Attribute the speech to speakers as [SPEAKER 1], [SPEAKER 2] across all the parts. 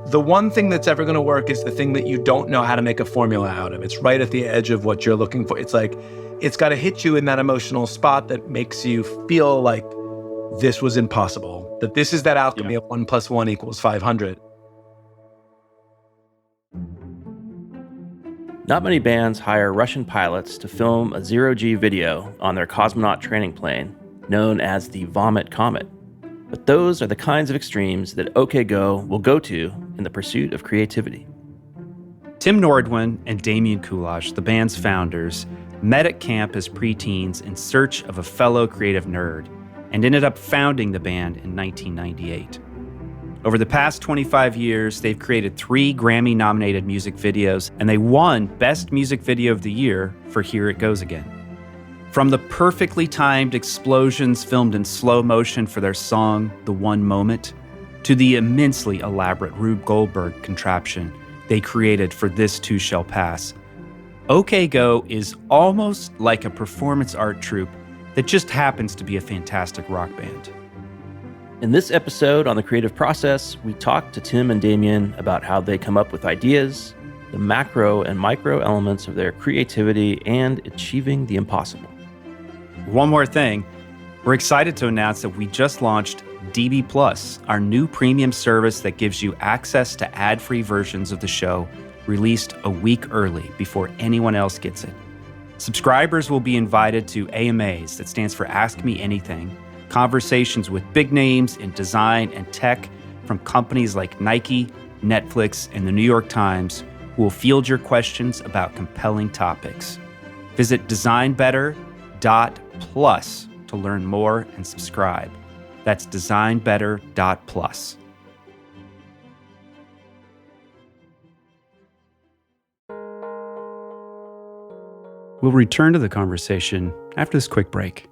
[SPEAKER 1] The one thing that's ever going to work is the thing that you don't know how to make a formula out of. It's right at the edge of what you're looking for. It's like, it's got to hit you in that emotional spot that makes you feel like this was impossible, that this is that alchemy of 1 + 1 = 500.
[SPEAKER 2] Not many bands hire Russian pilots to film a zero-G video on their cosmonaut training plane, known as the Vomit Comet. But those are the kinds of extremes that OK Go will go to in the pursuit of creativity.
[SPEAKER 3] Tim Nordwind and Damien Kulash, the band's founders, met at camp as preteens in search of a fellow creative nerd and ended up founding the band in 1998. Over the past 25 years, they've created 3 Grammy-nominated music videos, and they won Best Music Video of the Year for Here It Goes Again. From the perfectly timed explosions filmed in slow motion for their song, The One Moment, to the immensely elaborate Rube Goldberg contraption they created for This Too Shall Pass, OK Go is almost like a performance art troupe that just happens to be a fantastic rock band.
[SPEAKER 2] In this episode on the creative process, we talk to Tim and Damian about how they come up with ideas, the macro and micro elements of their creativity, and achieving the impossible.
[SPEAKER 3] One more thing, we're excited to announce that we just launched DB Plus, our new premium service that gives you access to ad-free versions of the show released a week early before anyone else gets it. Subscribers will be invited to AMAs, that stands for Ask Me Anything, conversations with big names in design and tech from companies like Nike, Netflix, and the New York Times, who will field your questions about compelling topics. Visit designbetter.plus to learn more and subscribe. That's designbetter.plus. We'll return to the conversation after this quick break.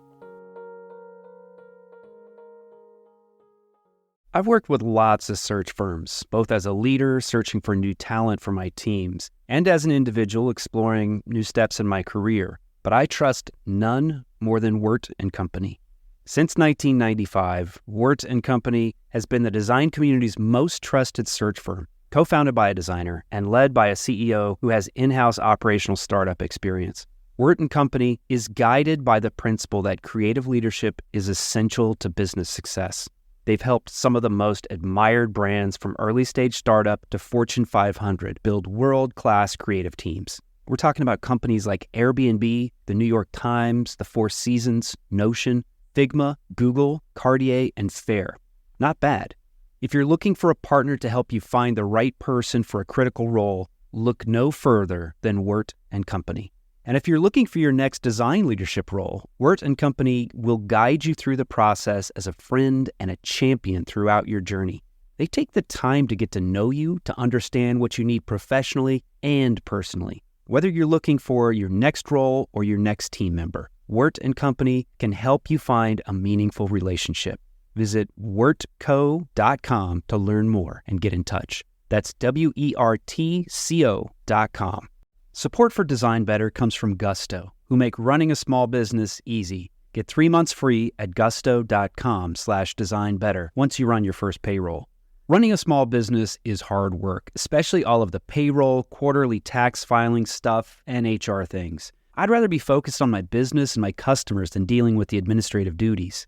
[SPEAKER 3] I've worked with lots of search firms, both as a leader searching for new talent for my teams, and as an individual exploring new steps in my career. But I trust none more than Wirt & Company. Since 1995, Wirt & Company has been the design community's most trusted search firm, co-founded by a designer and led by a CEO who has in-house operational startup experience. Wirt & Company is guided by the principle that creative leadership is essential to business success. They've helped some of the most admired brands from early-stage startup to Fortune 500 build world-class creative teams. We're talking about companies like Airbnb, the New York Times, the Four Seasons, Notion, Figma, Google, Cartier, and Fair. Not bad. If you're looking for a partner to help you find the right person for a critical role, look no further than Wirt & Company. And if you're looking for your next design leadership role, Wirt & Company will guide you through the process as a friend and a champion throughout your journey. They take the time to get to know you, to understand what you need professionally and personally. Whether you're looking for your next role or your next team member, Wirt & Company can help you find a meaningful relationship. Visit wirtco.com to learn more and get in touch. That's WERTCO.com. Support for Design Better comes from Gusto, who make running a small business easy. Get 3 months free at gusto.com/designbetter once you run your first payroll. Running a small business is hard work, especially all of the payroll, quarterly tax filing stuff, and HR things. I'd rather be focused on my business and my customers than dealing with the administrative duties.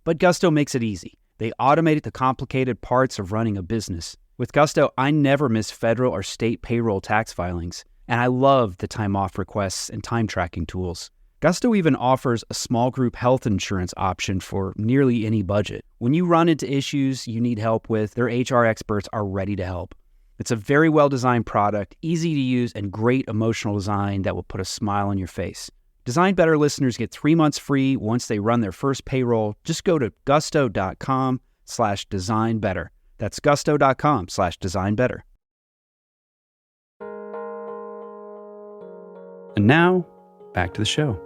[SPEAKER 3] But Gusto makes it easy. They automate the complicated parts of running a business. With Gusto, I never miss federal or state payroll tax filings. And I love the time off requests and time tracking tools. Gusto even offers a small group health insurance option for nearly any budget. When you run into issues you need help with, their HR experts are ready to help. It's a very well-designed product, easy to use, and great emotional design that will put a smile on your face. Design Better listeners get 3 months free once they run their first payroll. Just go to gusto.com/designbetter. That's gusto.com/designbetter. And now, back to the show.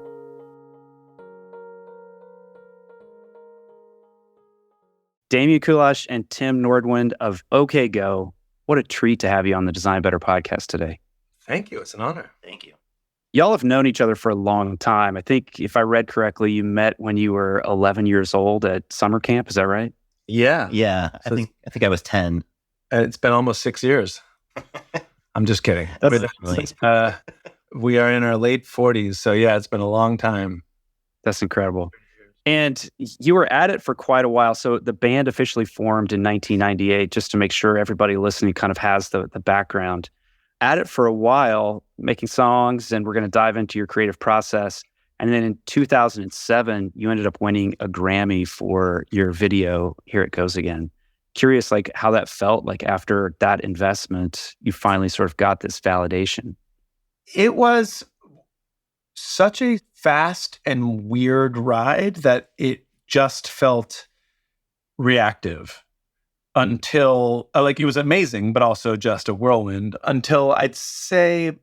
[SPEAKER 3] Damien Kulash and Tim Nordwind of OK Go. What a treat to have you on the Design Better podcast today.
[SPEAKER 1] Thank you. It's an honor.
[SPEAKER 2] Thank you.
[SPEAKER 3] Y'all have known each other for a long time. I think if I read correctly, you met when you were 11 years old at summer camp. Is that right?
[SPEAKER 1] Yeah.
[SPEAKER 4] Yeah, I think I was 10.
[SPEAKER 1] It's been almost 6 years. I'm just kidding. We are in our late 40s. So yeah, it's been a long time.
[SPEAKER 3] That's incredible. And you were at it for quite a while. So the band officially formed in 1998, just to make sure everybody listening kind of has the background. At it for a while, making songs, and we're going to dive into your creative process. And then in 2007, you ended up winning a Grammy for your video, Here It Goes Again. Curious, like, how that felt like after that investment, you finally sort of got this validation.
[SPEAKER 1] It was such a fast and weird ride that it just felt reactive until, like, it was amazing, but also just a whirlwind until I'd say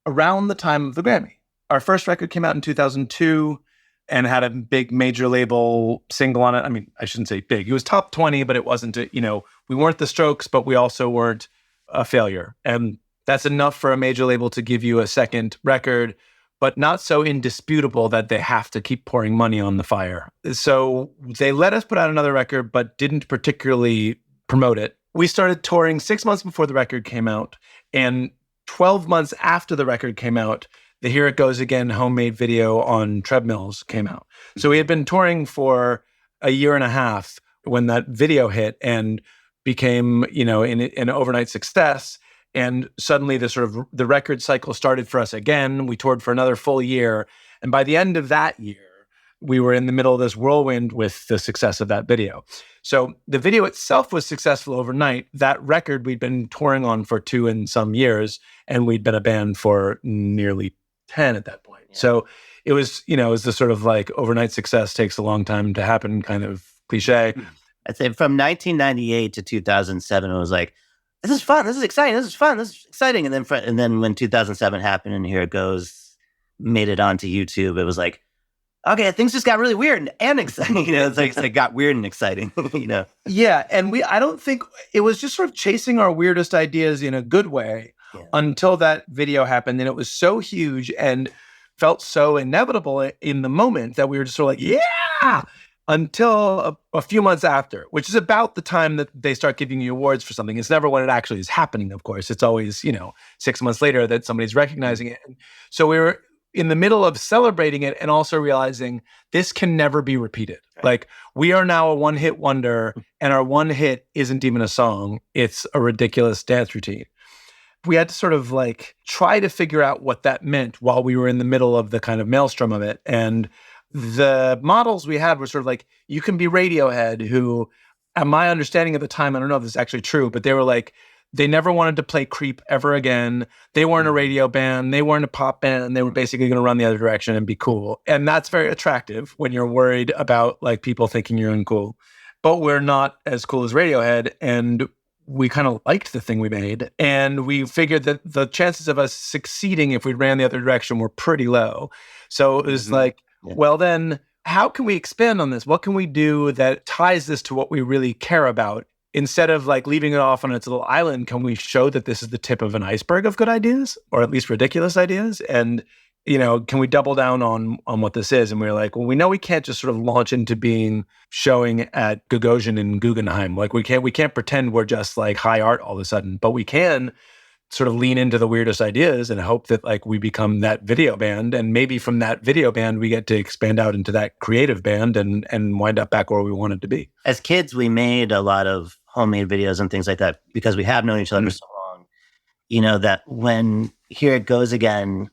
[SPEAKER 1] around the time of the Grammy. Our first record came out in 2002 and had a big major label single on it. I mean, I shouldn't say big. It was top 20, but it wasn't, we weren't the Strokes, but we also weren't a failure. And that's enough for a major label to give you a second record, but not so indisputable that they have to keep pouring money on the fire. So they let us put out another record, but didn't particularly promote it. We started touring 6 months before the record came out, and 12 months after the record came out, the Here It Goes Again homemade video on treadmills came out. So we had been touring for a year and a half when that video hit and became, an overnight success. And suddenly the record cycle started for us again. We toured for another full year. And by the end of that year, we were in the middle of this whirlwind with the success of that video. So the video itself was successful overnight. That record we'd been touring on for 2 and some years, and we'd been a band for nearly 10 at that point. Yeah. So it was, it was the sort of like overnight success takes a long time to happen kind of cliche.
[SPEAKER 4] I'd say from 1998 to 2007, it was like, this is fun, this is exciting, this is fun, this is exciting. And then when 2007 happened and Here It Goes made it onto YouTube, it was like, okay, things just got really weird and exciting. It's like it got weird and exciting.
[SPEAKER 1] Yeah, and I don't think it was just sort of chasing our weirdest ideas in a good way until that video happened, and it was so huge and felt so inevitable in the moment that we were just sort of like, yeah, until a few months after, which is about the time that they start giving you awards for something. It's never when it actually is happening, of course. It's always, 6 months later that somebody's recognizing it. And so we were in the middle of celebrating it and also realizing this can never be repeated. Right. Like, we are now a one-hit wonder, and our one hit isn't even a song. It's a ridiculous dance routine. We had to sort of like try to figure out what that meant while we were in the middle of the kind of maelstrom of it. And the models we had were sort of like, you can be Radiohead, who, at my understanding at the time, I don't know if this is actually true, but they were like, they never wanted to play Creep ever again. They weren't a radio band. They weren't a pop band. They were basically going to run the other direction and be cool. And that's very attractive when you're worried about like people thinking you're uncool. But we're not as cool as Radiohead. And we kind of liked the thing we made. And we figured that the chances of us succeeding if we ran the other direction were pretty low. So it was well, then how can we expand on this? What can we do that ties this to what we really care about? Instead of like leaving it off on its little island, can we show that this is the tip of an iceberg of good ideas, or at least ridiculous ideas? And, can we double down on what this is? And we were like, well, we know we can't just sort of launch into being showing at Gagosian and Guggenheim. Like we can't pretend we're just like high art all of a sudden, but we can sort of lean into the weirdest ideas and hope that like we become that video band. And maybe from that video band, we get to expand out into that creative band and wind up back where we wanted to be.
[SPEAKER 4] As kids, we made a lot of homemade videos and things like that because we have known each other for so long, that when Here It Goes Again,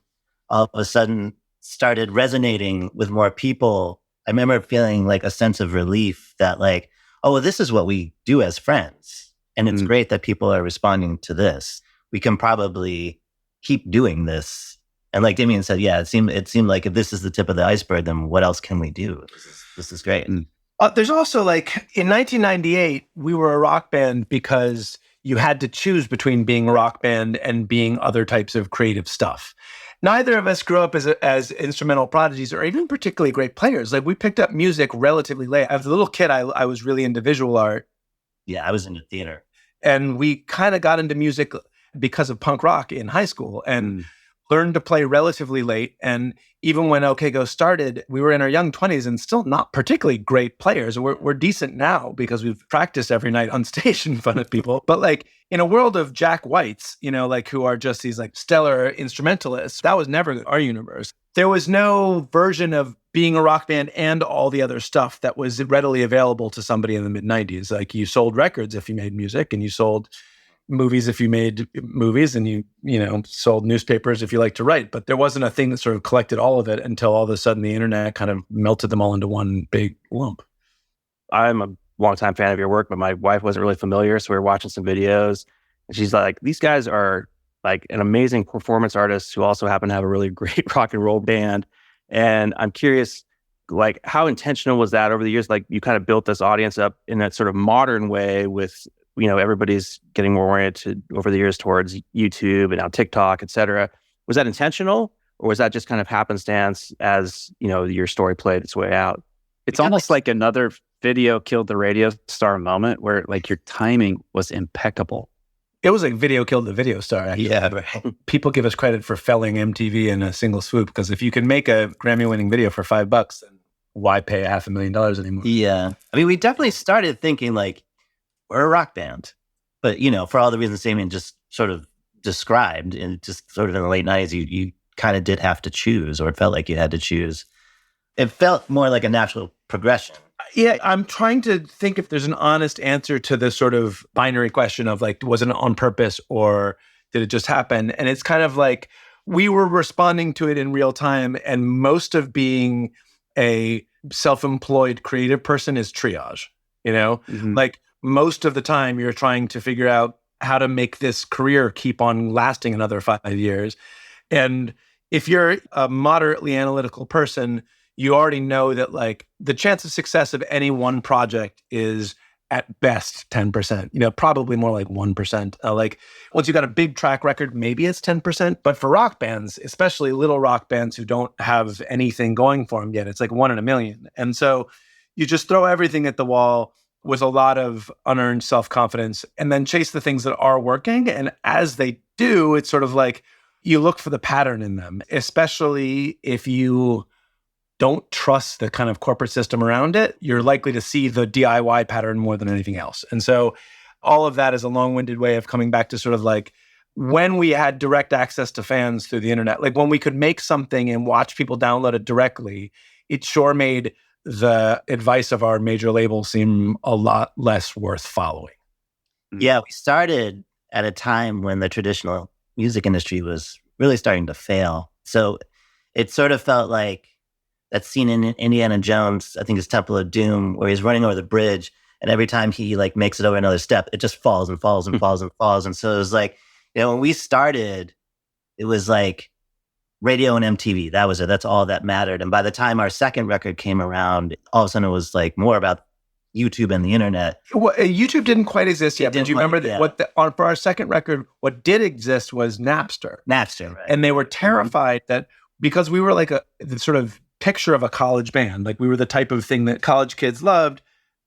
[SPEAKER 4] all of a sudden started resonating with more people. I remember feeling like a sense of relief that like, oh, well, this is what we do as friends. And it's great that people are responding to this. We can probably keep doing this. And like Damien said, yeah, it seemed like if this is the tip of the iceberg, then what else can we do? This is great.
[SPEAKER 1] There's also like in 1998, we were a rock band because you had to choose between being a rock band and being other types of creative stuff. Neither of us grew up as instrumental prodigies or even particularly great players. Like we picked up music relatively late. As a little kid, I was really into visual art.
[SPEAKER 4] Yeah, I was into theater.
[SPEAKER 1] And we kind of got into music because of punk rock in high school. And learned to play relatively late. And even when OK Go started, we were in our young 20s and still not particularly great players. We're decent now because we've practiced every night on stage in front of people. But like in a world of Jack Whites, you know, like who are just these like stellar instrumentalists, that was never our universe. There was no version of being a rock band and all the other stuff that was readily available to somebody in the mid 90s. Like you sold records if you made music, and you sold movies if you made movies, and you know, sold newspapers if you like to write. But there wasn't a thing that sort of collected all of it until all of a sudden the internet kind of melted them all into one big lump.
[SPEAKER 2] I'm a longtime fan of your work, but my wife wasn't really familiar. So we were watching some videos, and she's like, these guys are like an amazing performance artist who also happen to have a really great rock and roll band. And I'm curious, like, how intentional was that over the years? Like, you kind of built this audience up in that sort of modern way with, you know, everybody's getting more oriented over the years towards YouTube and now TikTok, et cetera. Was that intentional, or was that just kind of happenstance as, you know, your story played its way out?
[SPEAKER 3] It's almost like another video killed the radio star moment where like your timing was impeccable.
[SPEAKER 1] It was like video killed the video star, actually.
[SPEAKER 4] Yeah, right.
[SPEAKER 1] People give us credit for felling MTV in a single swoop, because if you can make a Grammy-winning video for $5, then why pay $500,000 anymore?
[SPEAKER 4] Yeah. I mean, we definitely started thinking like, we're a rock band. But, you know, for all the reasons Damien just sort of described, and just sort of in the late 90s, you kind of did have to choose, or it felt like you had to choose. It felt more like a natural progression.
[SPEAKER 1] Yeah, I'm trying to think if there's an honest answer to this sort of binary question of like, was it on purpose or did it just happen? And it's kind of like we were responding to it in real time. And most of being a self-employed creative person is triage, you know? Mm-hmm. Like most of the time you're trying to figure out how to make this career keep on lasting another 5 years. And if you're a moderately analytical person, you already know that like the chance of success of any one project is at best 10%, you know, probably more like 1%. Like once you got a big track record, maybe it's 10%. But for rock bands, especially little rock bands who don't have anything going for them yet, it's like 1 in a million. And so you just throw everything at the wall with a lot of unearned self-confidence and then chase the things that are working. And as they do, it's sort of like you look for the pattern in them, especially if you don't trust the kind of corporate system around it, you're likely to see the DIY pattern more than anything else. And so all of that is a long-winded way of coming back to sort of like when we had direct access to fans through the internet, like when we could make something and watch people download it directly, it sure made the advice of our major label seem a lot less worth following.
[SPEAKER 4] Yeah, we started at a time when the traditional music industry was really starting to fail. So it sort of felt like that scene in Indiana Jones, I think it's Temple of Doom, where he's running over the bridge, and every time he like makes it over another step, it just falls and falls and falls and falls. And so it was like, you know, when we started, it was like radio and MTV. That was it. That's all that mattered. And by the time our second record came around, all of a sudden it was like more about YouTube and the internet.
[SPEAKER 1] Well, YouTube didn't quite exist yet. But you remember that for our second record, what did exist was Napster.
[SPEAKER 4] Napster, right.
[SPEAKER 1] And they were terrified that because we were like the sort of picture of a college band, like we were the type of thing that college kids loved,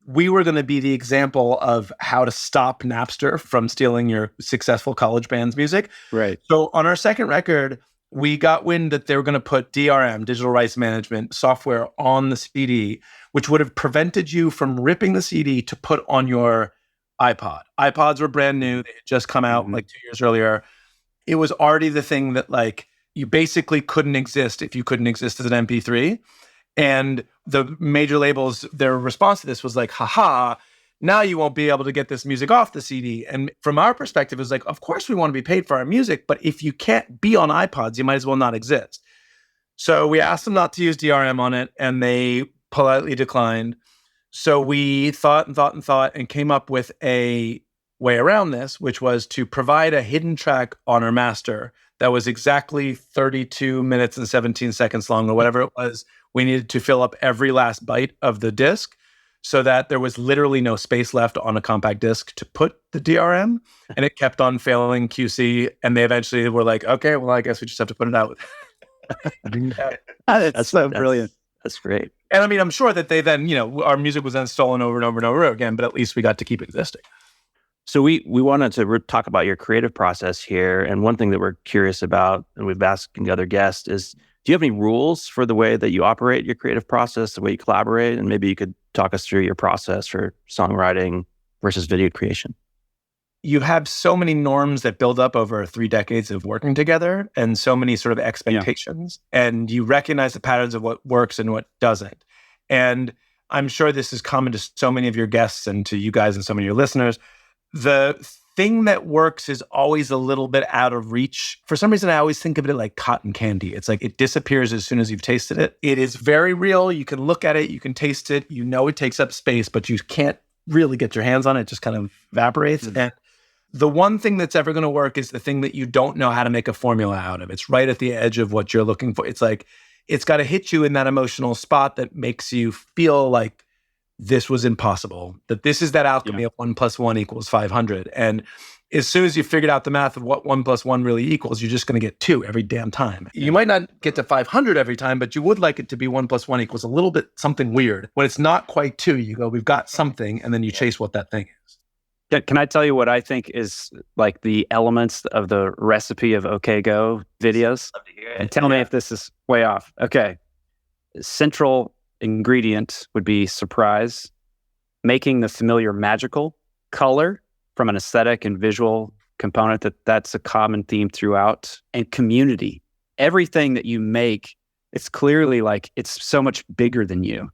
[SPEAKER 1] we were going to be the example of how to stop Napster from stealing your successful college band's music.
[SPEAKER 3] Right.
[SPEAKER 1] So on our second record, we got wind that they were going to put DRM, digital rights management software, on the CD, which would have prevented you from ripping the CD to put on your iPod. iPods were brand new. They had just come out like 2 years earlier. It was already the thing that like you basically couldn't exist if you couldn't exist as an MP3. And the major labels, their response to this was like, haha, now you won't be able to get this music off the CD. And from our perspective, it was like, of course we want to be paid for our music, but if you can't be on iPods, you might as well not exist. So we asked them not to use DRM on it, and they politely declined. So we thought and came up with a way around this, which was to provide a hidden track on our master that was exactly 32 minutes and 17 seconds long, or whatever it was. We needed to fill up every last byte of the disc so that there was literally no space left on a compact disc to put the DRM. And it kept on failing QC. And they eventually were like, okay, well, I guess we just have to put it out.
[SPEAKER 3] That's so brilliant.
[SPEAKER 2] That's great.
[SPEAKER 1] And I mean, I'm sure that they then, you know, our music was then stolen over and over and over again, but at least we got to keep existing.
[SPEAKER 2] So we wanted to talk about your creative process here. And one thing that we're curious about, and we've asked other guests, is do you have any rules for the way that you operate your creative process, the way you collaborate? And maybe you could talk us through your process for songwriting versus video creation.
[SPEAKER 1] You have so many norms that build up over 3 decades of working together and so many sort of expectations. Yeah. And you recognize the patterns of what works and what doesn't. And I'm sure this is common to so many of your guests and to you guys and so many of your listeners. The thing that works is always a little bit out of reach. For some reason, I always think of it like cotton candy. It's like it disappears as soon as you've tasted it. It is very real. You can look at it, you can taste it, you know it takes up space, but you can't really get your hands on it. It just kind of evaporates. Mm-hmm. And the one thing that's ever going to work is the thing that you don't know how to make a formula out of. It's right at the edge of what you're looking for. It's like, it's got to hit you in that emotional spot that makes you feel like this was impossible, that this is that alchemy of 1 + 1 = 500. And as soon as you figured out the math of what 1 + 1 really equals, you're just going to get 2 every damn time. You might not get to 500 every time, but you would like it to be 1 + 1 = a little bit something weird. When it's not quite 2, you go, we've got something, and then you chase what that thing is.
[SPEAKER 3] Can I tell you what I think is like the elements of the recipe of OK Go videos?
[SPEAKER 4] Love to hear it.
[SPEAKER 3] And tell me if this is way off. Okay. Central ingredient would be surprise, making the familiar magical, color from an aesthetic and visual component that's a common theme throughout, and community. Everything that you make, it's clearly like it's so much bigger than you.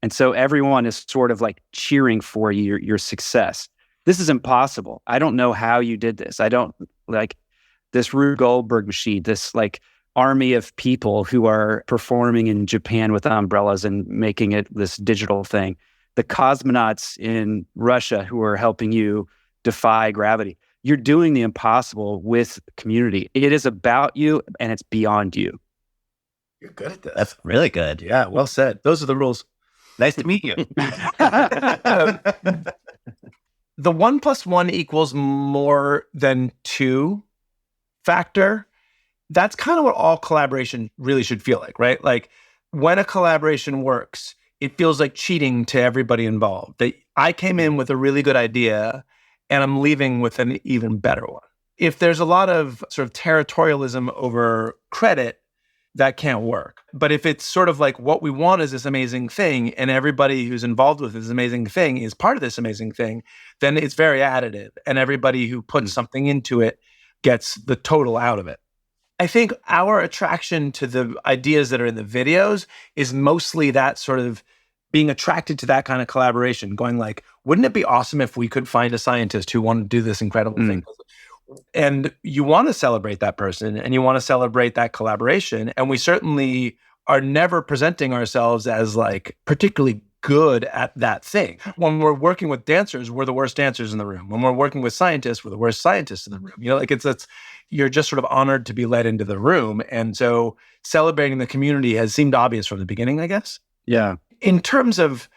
[SPEAKER 3] And so everyone is sort of like cheering for your success. This is impossible. I don't know how you did this. I don't like this Rube Goldberg machine, this like army of people who are performing in Japan with umbrellas and making it this digital thing. The cosmonauts in Russia who are helping you defy gravity. You're doing the impossible with community. It is about you and it's beyond you.
[SPEAKER 1] You're good at this.
[SPEAKER 4] That's really good.
[SPEAKER 1] Yeah, well said. Those are the rules.
[SPEAKER 4] Nice to meet you.
[SPEAKER 1] The 1 + 1 = more than 2 factor, that's kind of what all collaboration really should feel like, right? Like when a collaboration works, it feels like cheating to everybody involved. That I came in with a really good idea and I'm leaving with an even better one. If there's a lot of sort of territorialism over credit, that can't work. But if it's sort of like what we want is this amazing thing and everybody who's involved with this amazing thing is part of this amazing thing, then it's very additive and everybody who puts something into it gets the total out of it. I think our attraction to the ideas that are in the videos is mostly that sort of being attracted to that kind of collaboration, going like, wouldn't it be awesome if we could find a scientist who wanted to do this incredible thing? And you want to celebrate that person and you want to celebrate that collaboration. And we certainly are never presenting ourselves as like particularly good at that thing. When we're working with dancers, we're the worst dancers in the room. When we're working with scientists, we're the worst scientists in the room. You know, like it's you're just sort of honored to be let into the room. And so celebrating the community has seemed obvious from the beginning, I guess.
[SPEAKER 3] Yeah.
[SPEAKER 1] In terms of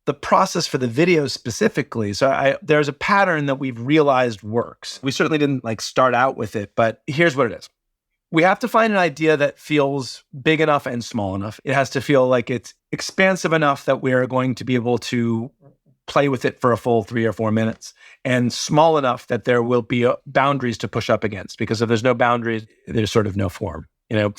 [SPEAKER 1] the process for the videos specifically, so there's a pattern that we've realized works. We certainly didn't like start out with it, but here's what it is. We have to find an idea that feels big enough and small enough. It has to feel like it's expansive enough that we're going to be able to play with it for a full 3 or 4 minutes, and small enough that there will be boundaries to push up against, because if there's no boundaries, there's sort of no form, you know?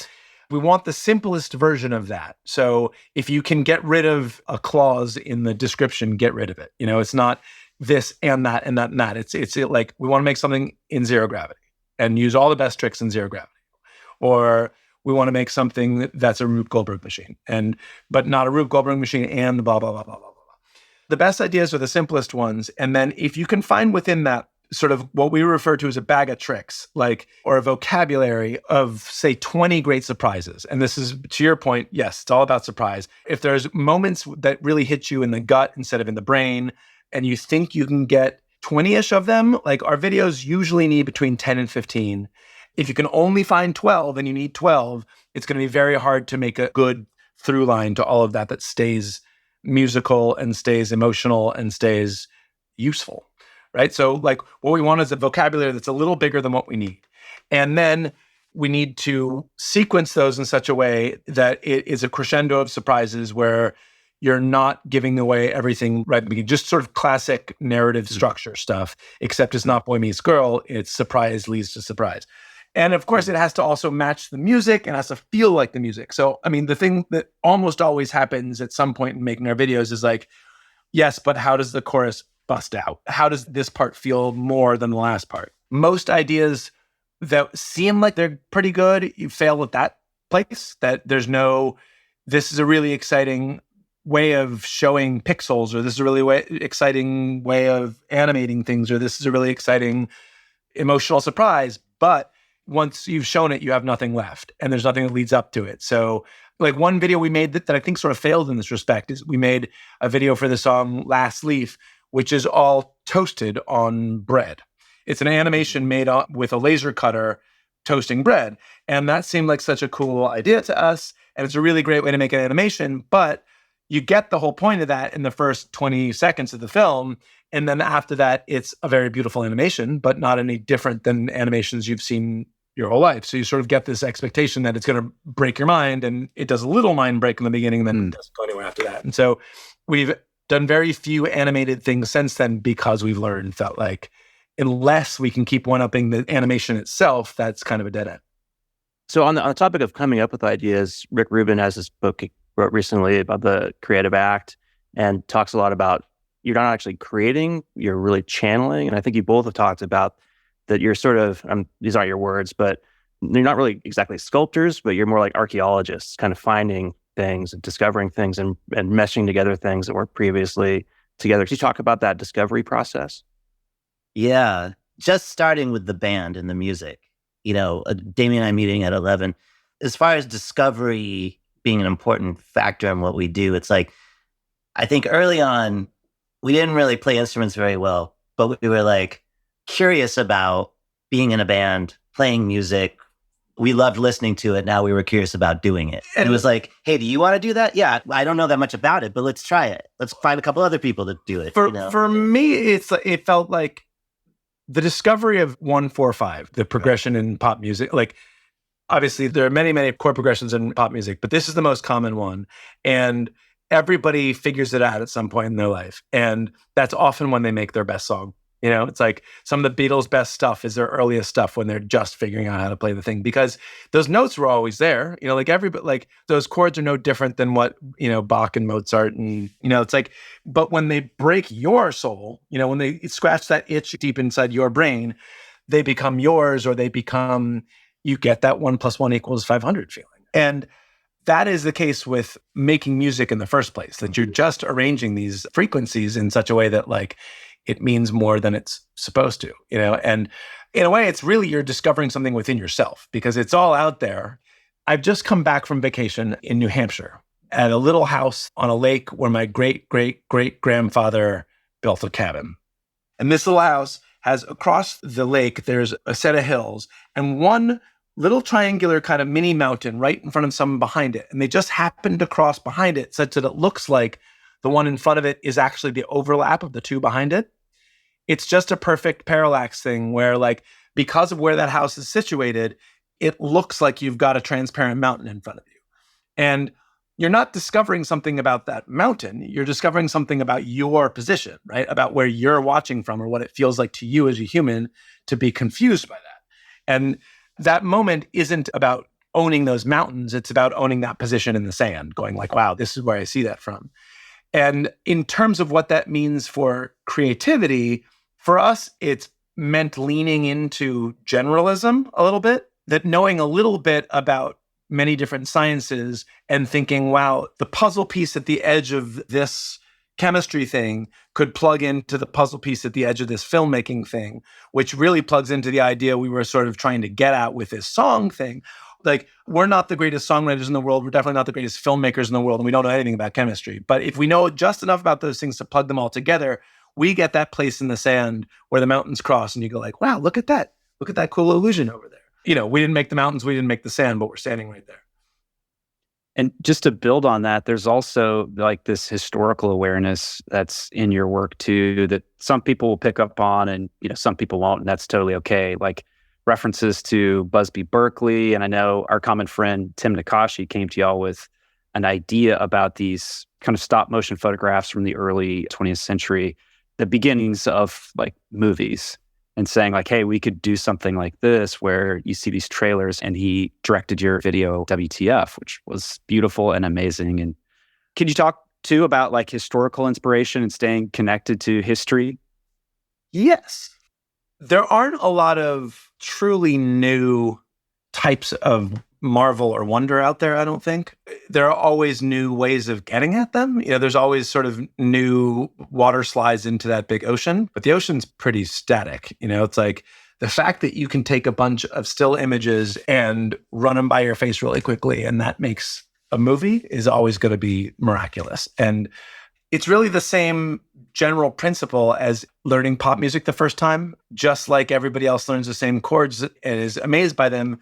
[SPEAKER 1] We want the simplest version of that. So if you can get rid of a clause in the description, get rid of it. You know, it's not this and that and that and that. It's like we want to make something in zero gravity and use all the best tricks in zero gravity. Or we want to make something that's a Rube Goldberg machine, but not a Rube Goldberg machine and blah, blah, blah, blah, blah, blah. The best ideas are the simplest ones. And then if you can find within that sort of what we refer to as a bag of tricks, or a vocabulary of, say, 20 great surprises. And this is, to your point, yes, it's all about surprise. If there's moments that really hit you in the gut instead of in the brain, and you think you can get 20-ish of them, like our videos usually need between 10 and 15. If you can only find 12 and you need 12, it's going to be very hard to make a good through line to all of that stays musical and stays emotional and stays useful. Right? So like what we want is a vocabulary that's a little bigger than what we need. And then we need to sequence those in such a way that it is a crescendo of surprises where you're not giving away everything right at the beginning. Just sort of classic narrative structure stuff, except it's not boy meets girl. It's surprise leads to surprise. And of course, it has to also match the music and has to feel like the music. So, I mean, the thing that almost always happens at some point in making our videos is like, yes, but how does the chorus bust out? How does this part feel more than the last part? Most ideas that seem like they're pretty good, you fail at that place, that there's no, this is a really exciting way of showing pixels, or this is a really exciting way of animating things, or this is a really exciting emotional surprise. But once you've shown it, you have nothing left, and there's nothing that leads up to it. So like one video we made that I think sort of failed in this respect is we made a video for the song Last Leaf, which is all toasted on bread. It's an animation made with a laser cutter toasting bread. And that seemed like such a cool idea to us. And it's a really great way to make an animation. But you get the whole point of that in the first 20 seconds of the film. And then after that, it's a very beautiful animation, but not any different than animations you've seen your whole life. So you sort of get this expectation that it's going to break your mind. And it does a little mind break in the beginning, then it doesn't go anywhere after that. And so we've done very few animated things since then because we've learned that like, unless we can keep one-upping the animation itself, that's kind of a dead end.
[SPEAKER 2] So on the topic of coming up with ideas, Rick Rubin has this book he wrote recently about the creative act and talks a lot about you're not actually creating, you're really channeling. And I think you both have talked about that you're sort of, these aren't your words, but you're not really exactly sculptors, but you're more like archaeologists, kind of finding things and discovering things and meshing together things that weren't previously together. Can you talk about that discovery process?
[SPEAKER 4] Yeah, just starting with the band and the music, Damien and I meeting at 11. As far as discovery being an important factor in what we do, it's like, I think early on, we didn't really play instruments very well, but we were like curious about being in a band, playing music. We loved listening to it. Now we were curious about doing it. And it was like, hey, do you want to do that? Yeah, I don't know that much about it, but let's try it. Let's find a couple other people to do it.
[SPEAKER 1] For me, it felt like the discovery of 1-4-5, the progression in pop music. Like, obviously, there are many, many chord progressions in pop music, but this is the most common one. And everybody figures it out at some point in their life. And that's often when they make their best song. It's like some of the Beatles' best stuff is their earliest stuff when they're just figuring out how to play the thing, because those notes were always there. Like those chords are no different than what, Bach and Mozart and, it's like, but when they break your soul, when they scratch that itch deep inside your brain, they become yours, or you get that 1 + 1 = 500 feeling. And that is the case with making music in the first place, that you're just arranging these frequencies in such a way that like, it means more than it's supposed to, and in a way, it's really, you're discovering something within yourself because it's all out there. I've just come back from vacation in New Hampshire at a little house on a lake where my great-great-great-grandfather built a cabin. And this little house has, across the lake, there's a set of hills and one little triangular kind of mini mountain right in front of someone behind it. And they just happened to cross behind it such that it looks like the one in front of it is actually the overlap of the two behind it. It's just a perfect parallax thing where, like, because of where that house is situated, it looks like you've got a transparent mountain in front of you. And you're not discovering something about that mountain. You're discovering something about your position, right? About where you're watching from or what it feels like to you as a human to be confused by that. And that moment isn't about owning those mountains. It's about owning that position in the sand, going like, wow, this is where I see that from. And in terms of what that means for creativity, for us, it's meant leaning into generalism a little bit, that knowing a little bit about many different sciences and thinking, wow, the puzzle piece at the edge of this chemistry thing could plug into the puzzle piece at the edge of this filmmaking thing, which really plugs into the idea we were sort of trying to get at with this song thing. Like, we're not the greatest songwriters in the world. We're definitely not the greatest filmmakers in the world, and we don't know anything about chemistry. But if we know just enough about those things to plug them all together, we get that place in the sand where the mountains cross, and you go like, wow, look at that. Look at that cool illusion over there. We didn't make the mountains, we didn't make the sand, but we're standing right there.
[SPEAKER 3] And just to build on that, there's also like this historical awareness that's in your work too, that some people will pick up on and, some people won't, and that's totally okay. Like references to Busby Berkeley. And I know our common friend, Tim Nakashi, came to y'all with an idea about these kind of stop motion photographs from the early 20th century, the beginnings of like movies, and saying like, hey, we could do something like this where you see these trailers, and he directed your video WTF, which was beautiful and amazing. And can you talk too about like historical inspiration and staying connected to history?
[SPEAKER 1] Yes. There aren't a lot of truly new types of marvel or wonder out there, I don't think. There are always new ways of getting at them. There's always sort of new water slides into that big ocean, but the ocean's pretty static. It's like the fact that you can take a bunch of still images and run them by your face really quickly, and that makes a movie, is always going to be miraculous. And it's really the same general principle as learning pop music the first time. Just like everybody else learns the same chords and is amazed by them,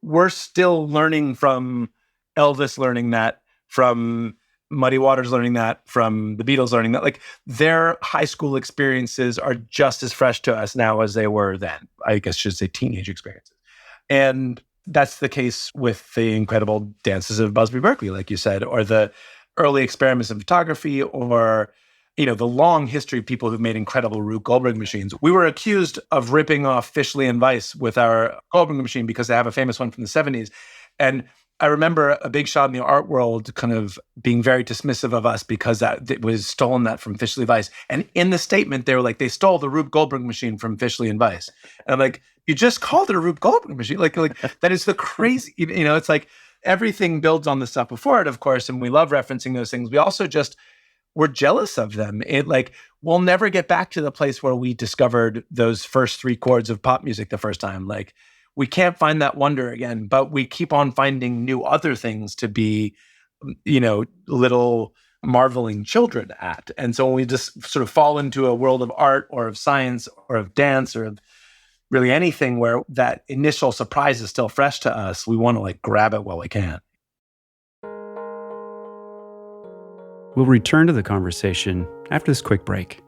[SPEAKER 1] we're still learning from Elvis learning that, from Muddy Waters learning that, from the Beatles learning that. Like, their high school experiences are just as fresh to us now as they were then. I guess I should say teenage experiences. And that's the case with the incredible dances of Busby Berkeley, like you said, or the early experiments in photography, or the long history of people who've made incredible Rube Goldberg machines. We were accused of ripping off Fishley and Weiss with our Goldberg machine because they have a famous one from the 70s. And I remember a big shot in the art world kind of being very dismissive of us because it was stolen that from Fishley Weiss. And in the statement, they were like, they stole the Rube Goldberg machine from Fishley and Weiss. And I'm like, you just called it a Rube Goldberg machine. Like that is the crazy, it's like everything builds on the stuff before it, of course. And we love referencing those things. We also we're jealous of them. We'll never get back to the place where we discovered those first 3 chords of pop music the first time. Like, we can't find that wonder again, but we keep on finding new other things to be, little marveling children at. And so when we just sort of fall into a world of art or of science or of dance or of really anything where that initial surprise is still fresh to us, we want to grab it while we can.
[SPEAKER 3] We'll return to the conversation after this quick break.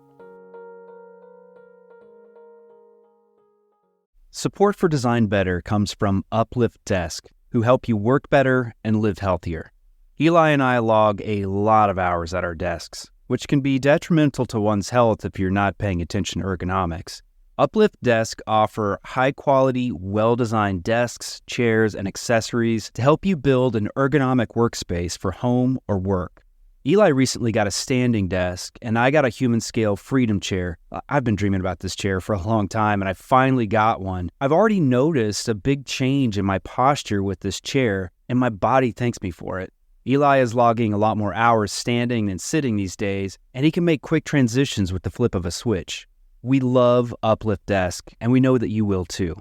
[SPEAKER 3] Support for Design Better comes from Uplift Desk, who help you work better and live healthier. Eli and I log a lot of hours at our desks, which can be detrimental to one's health if you're not paying attention to ergonomics. Uplift Desk offer high-quality, well-designed desks, chairs, and accessories to help you build an ergonomic workspace for home or work. Eli recently got a standing desk, and I got a human scale Freedom chair. I've been dreaming about this chair for a long time, and I finally got one. I've already noticed a big change in my posture with this chair, and my body thanks me for it. Eli is logging a lot more hours standing than sitting these days, and he can make quick transitions with the flip of a switch. We love Uplift Desk, and we know that you will too.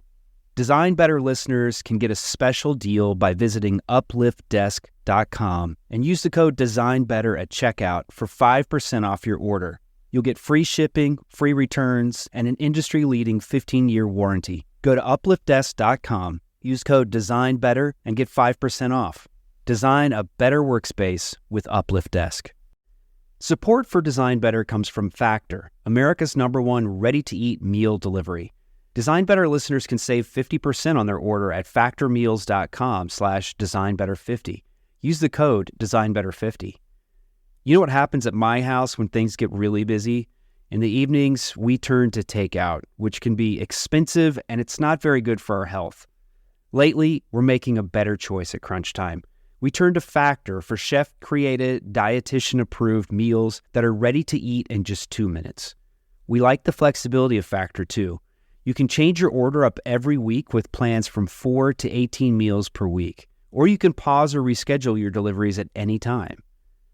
[SPEAKER 3] Design Better listeners can get a special deal by visiting upliftdesk.com and use the code DesignBetter at checkout for 5% off your order. You'll get free shipping, free returns, and an industry-leading 15-year warranty. Go to upliftdesk.com, use code DesignBetter, and get 5% off. Design a better workspace with Uplift Desk. Support for Design Better comes from Factor, America's #1 ready-to-eat meal delivery. Design Better listeners can save 50% on their order at factormeals.com/designbetter50. Use the code DesignBetter50. You know what happens at my house when things get really busy? In the evenings, we turn to takeout, which can be expensive and it's not very good for our health. Lately, we're making a better choice at crunch time. We turn to Factor for chef-created, dietitian-approved meals that are ready to eat in just 2 minutes. We like the flexibility of Factor too. You can change your order up every week with plans from 4 to 18 meals per week, or you can pause or reschedule your deliveries at any time.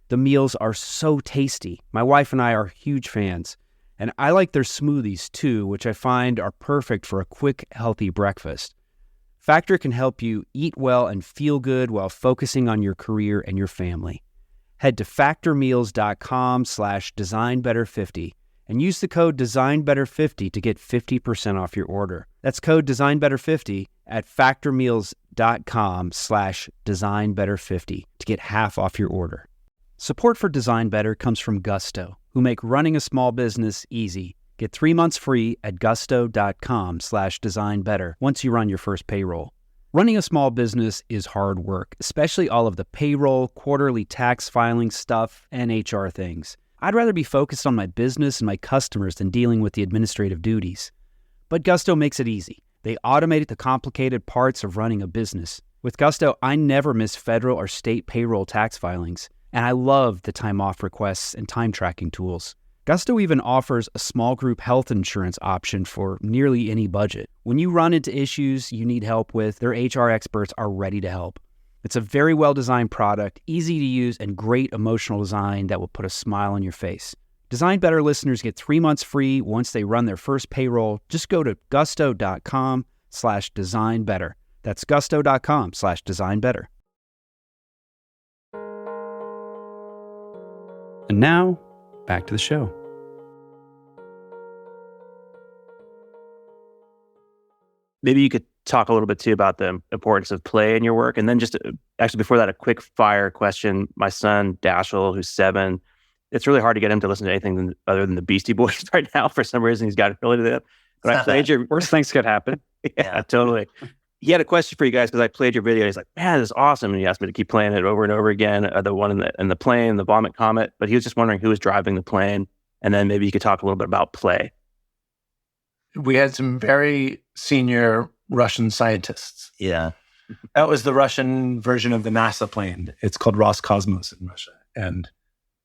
[SPEAKER 3] The meals are so tasty. My wife and I are huge fans, and I like their smoothies too, which I find are perfect for a quick, healthy breakfast. Factor can help you eat well and feel good while focusing on your career and your family. Head to factormeals.com/designbetter50 and use the code DesignBetter50 to get 50% off your order. That's code DesignBetter50 at factormeals.com/designbetter50 to get half off your order. Support for Design Better comes from Gusto, who make running a small business easy. Get 3 months free at gusto.com/designbetter once you run your first payroll. Running a small business is hard work, especially all of the payroll, quarterly tax filing stuff, and HR things. I'd rather be focused on my business and my customers than dealing with the administrative duties. But Gusto makes it easy. They automate the complicated parts of running a business. With Gusto, I never miss federal or state payroll tax filings, and I love the time off requests and time tracking tools. Gusto even offers a small group health insurance option for nearly any budget. When you run into issues you need help with, their HR experts are ready to help. It's a very well-designed product, easy to use, and great emotional design that will put a smile on your face. Design Better listeners get 3 months free once they run their first payroll. Just go to gusto.com/designbetter. That's gusto.com/designbetter. And now, back to the show.
[SPEAKER 2] Maybe you could talk a little bit too about the importance of play in your work. And then just actually before that, a quick fire question. My son, Dashiell, who's 7, it's really hard to get him to listen to anything other than the Beastie Boys right now. For some reason, he's got really to that. But I played your
[SPEAKER 3] Worst things could happen.
[SPEAKER 2] Yeah, totally. He had a question for you guys because I played your video. He's like, man, this is awesome. And he asked me to keep playing it over and over again. The one in the plane, the Vomit Comet. But he was just wondering who was driving the plane. And then maybe you could talk a little bit about play.
[SPEAKER 1] We had some very senior Russian scientists.
[SPEAKER 4] Yeah.
[SPEAKER 1] That was the Russian version of the NASA plane. It's called Roscosmos in Russia. And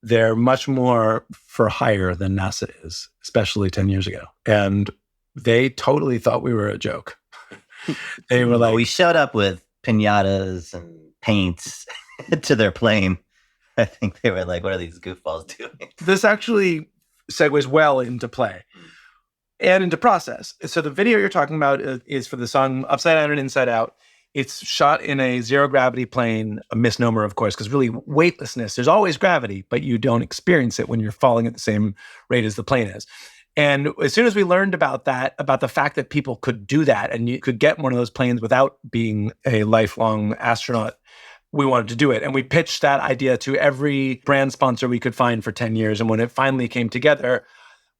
[SPEAKER 1] they're much more for hire than NASA is, especially 10 years ago. And they totally thought we were a joke. They were like...
[SPEAKER 4] We showed up with piñatas and paints to their plane. I think they were like, what are these goofballs doing?
[SPEAKER 1] This actually segues well into play and into process. So the video you're talking about is for the song Upside Down and Inside Out. It's shot in a zero-gravity plane, a misnomer, of course, because really weightlessness, there's always gravity, but you don't experience it when you're falling at the same rate as the plane is. And as soon as we learned about that, about the fact that people could do that and you could get one of those planes without being a lifelong astronaut, we wanted to do it. And we pitched that idea to every brand sponsor we could find for 10 years. And when it finally came together,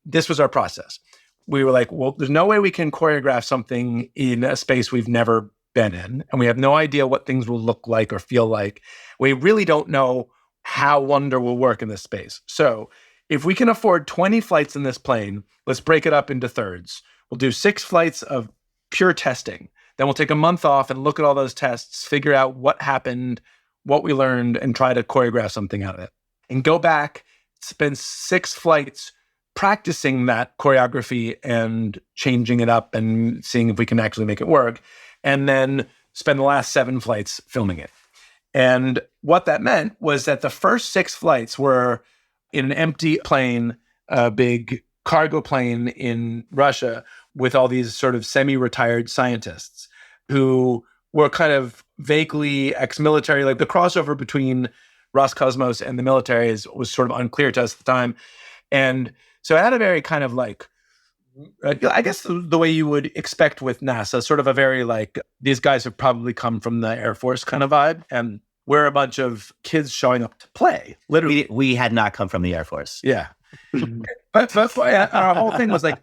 [SPEAKER 1] this was our process. We were like, well, there's no way we can choreograph something in a space we've never been in. And we have no idea what things will look like or feel like. We really don't know how wonder will work in this space. So if we can afford 20 flights in this plane, let's break it up into thirds. We'll do 6 flights of pure testing. Then we'll take a month off and look at all those tests, figure out what happened, what we learned, and try to choreograph something out of it. And go back, spend 6 flights practicing that choreography and changing it up and seeing if we can actually make it work. And then spend the last 7 flights filming it. And what that meant was that the first 6 flights were in an empty plane, a big cargo plane in Russia with all these sort of semi-retired scientists who were kind of vaguely ex-military. Like the crossover between Roscosmos and the military was sort of unclear to us at the time. And so it had a very kind of like, I guess the way you would expect with NASA, sort of a very like, these guys have probably come from the Air Force kind of vibe. And we're a bunch of kids showing up to play, literally.
[SPEAKER 4] We had not come from the Air Force.
[SPEAKER 1] Yeah. but our whole thing was like,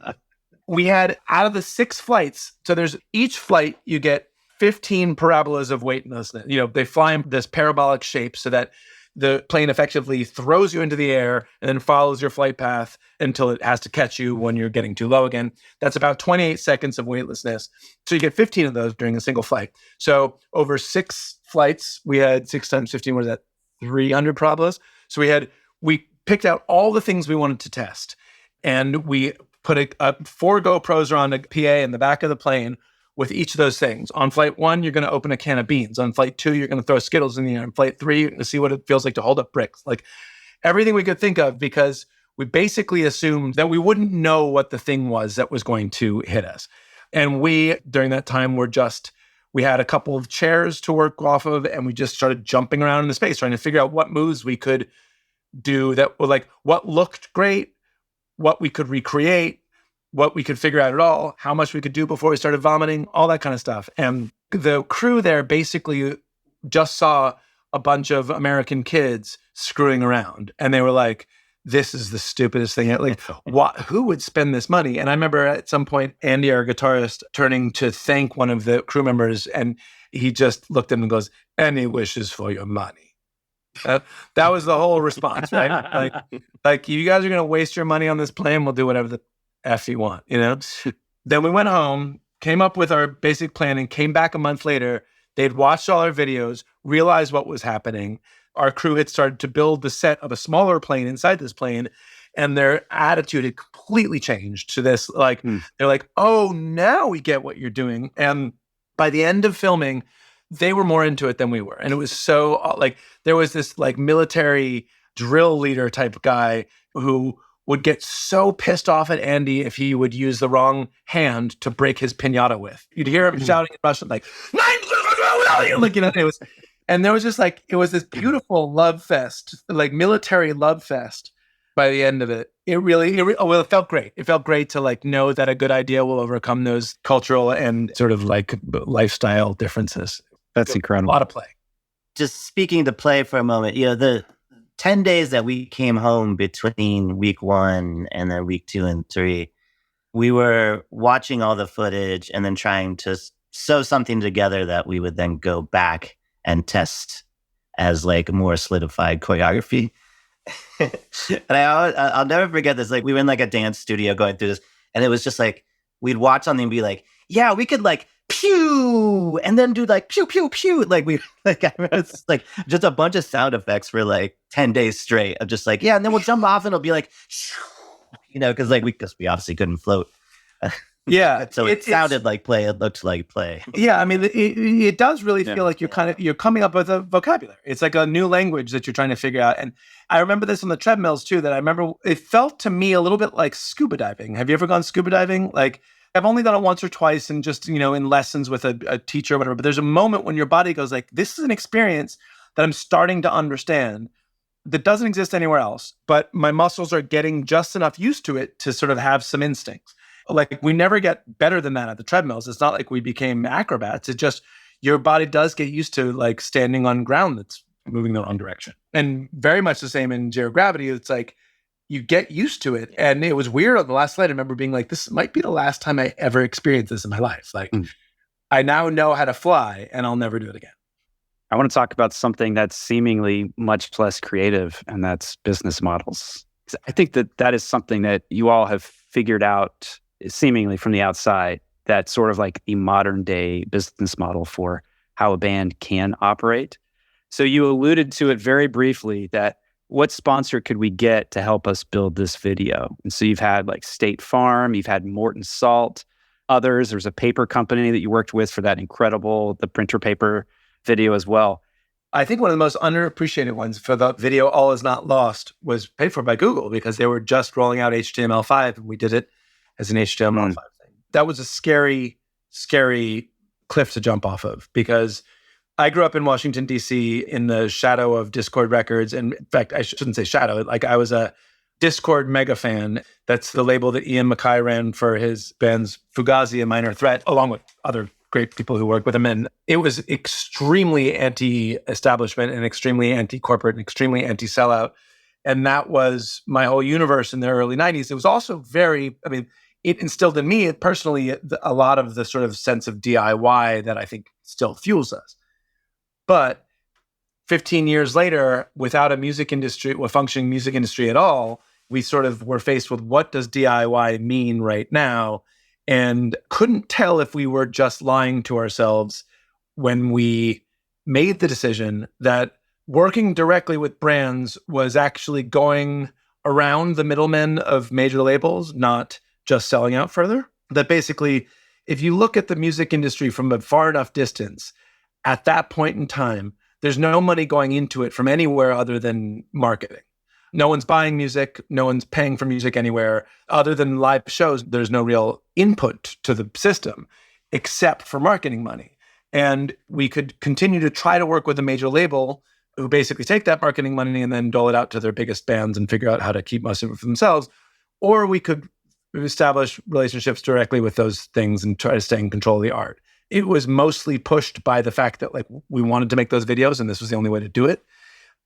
[SPEAKER 1] we had out of the 6 flights, so there's each flight, you get 15 parabolas of weightlessness. You know, they fly in this parabolic shape so that the plane effectively throws you into the air and then follows your flight path until it has to catch you when you're getting too low again. That's about 28 seconds of weightlessness. So you get 15 of those during a single flight. So over 6 flights, we had 6 times 15, what is that? 300 parabolas. So we picked out all the things we wanted to test. And we put 4 GoPros on a PA in the back of the plane with each of those things. On flight 1, you're going to open a can of beans. On flight 2, you're going to throw Skittles in the air. On flight 3, you're going to see what it feels like to hold up bricks. Like everything we could think of, because we basically assumed that we wouldn't know what the thing was that was going to hit us. And we, during that time, we had a couple of chairs to work off of, and we just started jumping around in the space, trying to figure out what moves we could do that were like, what looked great, what we could recreate, what we could figure out at all, how much we could do before we started vomiting, all that kind of stuff. And the crew there basically just saw a bunch of American kids screwing around. And they were like, this is the stupidest thing. Like, who would spend this money? And I remember at some point, Andy, our guitarist, turning to thank one of the crew members, and he just looked at him and goes, "Any wishes for your money?" That was the whole response, right? Like you guys are going to waste your money on this plane. We'll do whatever the F you want, you know? Then we went home, came up with our basic plan, and came back a month later. They'd watched all our videos, realized what was happening. Our crew had started to build the set of a smaller plane inside this plane, and their attitude had completely changed to this. Like, they're like, oh, now we get what you're doing. And by the end of filming, they were more into it than we were. And it was so, like, there was this, like, military drill leader type guy who would get so pissed off at Andy if he would use the wrong hand to break his piñata with. You'd hear him shouting in Russian, like, like, you know, it was, and there was just like, it was this beautiful love fest, like military love fest by the end of it. It felt great. It felt great to like know that a good idea will overcome those cultural and sort of like lifestyle differences.
[SPEAKER 3] That's incredible.
[SPEAKER 1] A lot of play.
[SPEAKER 4] Just speaking to play for a moment, you know, the 10 days that we came home between week 1 and then week 2 and 3, we were watching all the footage and then trying to sew something together that we would then go back and test as like more solidified choreography. And I'll never forget this. Like, we were in like a dance studio going through this, and it was just like, we'd watch something and be like, yeah, we could like pew, and then do like pew, pew, pew. Like I remember it's like just a bunch of sound effects for like 10 days straight of just like, yeah, and then we'll jump off and it'll be like, you know, because we obviously couldn't float.
[SPEAKER 1] Yeah.
[SPEAKER 4] So it sounded like play. It looked like play.
[SPEAKER 1] Yeah. I mean, it does really feel like you're coming up with a vocabulary. It's like a new language that you're trying to figure out. And I remember this on the treadmills too, that I remember it felt to me a little bit like scuba diving. Have you ever gone scuba diving? Like, I've only done it once or twice and just, you know, in lessons with a teacher or whatever. But there's a moment when your body goes like, this is an experience that I'm starting to understand that doesn't exist anywhere else. But my muscles are getting just enough used to it to sort of have some instincts. Like, we never get better than that at the treadmills. It's not like we became acrobats. It's just your body does get used to like standing on ground that's moving the wrong direction. And very much the same in zero gravity. It's like, you get used to it. And it was weird on the last flight. I remember being like, this might be the last time I ever experienced this in my life. Like, I now know how to fly and I'll never do it again.
[SPEAKER 3] I want to talk about something that's seemingly much less creative, and that's business models. I think that is something that you all have figured out seemingly from the outside, that's sort of like the modern day business model for how a band can operate. So you alluded to it very briefly, that what sponsor could we get to help us build this video? And so you've had like State Farm, you've had Morton Salt, others. There's a paper company that you worked with for that the printer paper video as well.
[SPEAKER 1] I think one of the most underappreciated ones for the video All Is Not Lost was paid for by Google, because they were just rolling out HTML5 and we did it as an HTML5 thing. That was a scary, scary cliff to jump off of, because I grew up in Washington, D.C. in the shadow of Dischord Records. And in fact, I shouldn't say shadow. Like, I was a Dischord mega fan. That's the label that Ian MacKaye ran for his bands Fugazi and Minor Threat, along with other great people who worked with him. And it was extremely anti-establishment and extremely anti-corporate and extremely anti-sellout. And that was my whole universe in the early 90s. It was also it instilled in me personally a lot of the sort of sense of DIY that I think still fuels us. But 15 years later, without a functioning music industry at all, we sort of were faced with, what does DIY mean right now? And couldn't tell if we were just lying to ourselves when we made the decision that working directly with brands was actually going around the middlemen of major labels, not just selling out further. That basically, if you look at the music industry from a far enough distance, at that point in time, there's no money going into it from anywhere other than marketing. No one's buying music. No one's paying for music anywhere other than live shows. There's no real input to the system except for marketing money. And we could continue to try to work with a major label who basically take that marketing money and then dole it out to their biggest bands and figure out how to keep most of it for themselves. Or we could establish relationships directly with those things and try to stay in control of the art. It was mostly pushed by the fact that like we wanted to make those videos and this was the only way to do it.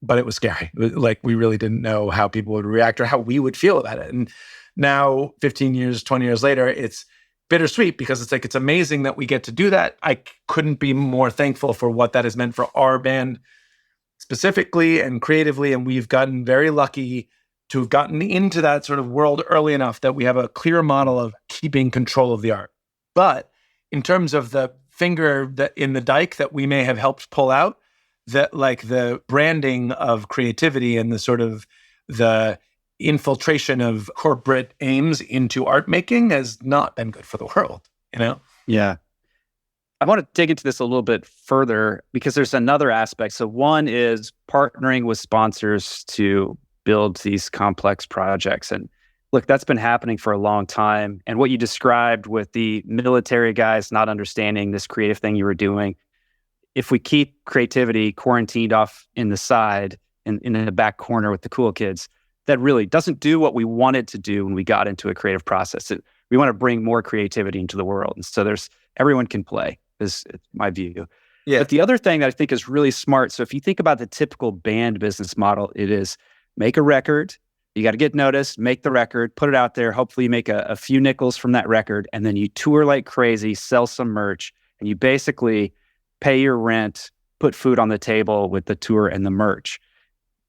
[SPEAKER 1] but it was scary. Like, we really didn't know how people would react or how we would feel about it. And now, 15 years, 20 years later, it's bittersweet because it's like, it's amazing that we get to do that. I couldn't be more thankful for what that has meant for our band specifically and creatively. And we've gotten very lucky to have gotten into that sort of world early enough that we have a clear model of keeping control of the art. But in terms of the finger that in the dike that we may have helped pull out, that like the branding of creativity and the sort of the infiltration of corporate aims into art making has not been good for the world, you know?
[SPEAKER 3] Yeah. I want to dig into this a little bit further because there's another aspect. So one is partnering with sponsors to build these complex projects. And look, that's been happening for a long time. And what you described with the military guys not understanding this creative thing you were doing, if we keep creativity quarantined off in the side, in the back corner with the cool kids, that really doesn't do what we wanted to do when we got into a creative process. We want to bring more creativity into the world. And so everyone can play, is my view.
[SPEAKER 1] Yeah.
[SPEAKER 3] But the other thing that I think is really smart, so if you think about the typical band business model, it is make a record, you got to get noticed, make the record, put it out there, hopefully you make a few nickels from that record, and then you tour like crazy, sell some merch, and you basically pay your rent, put food on the table with the tour and the merch.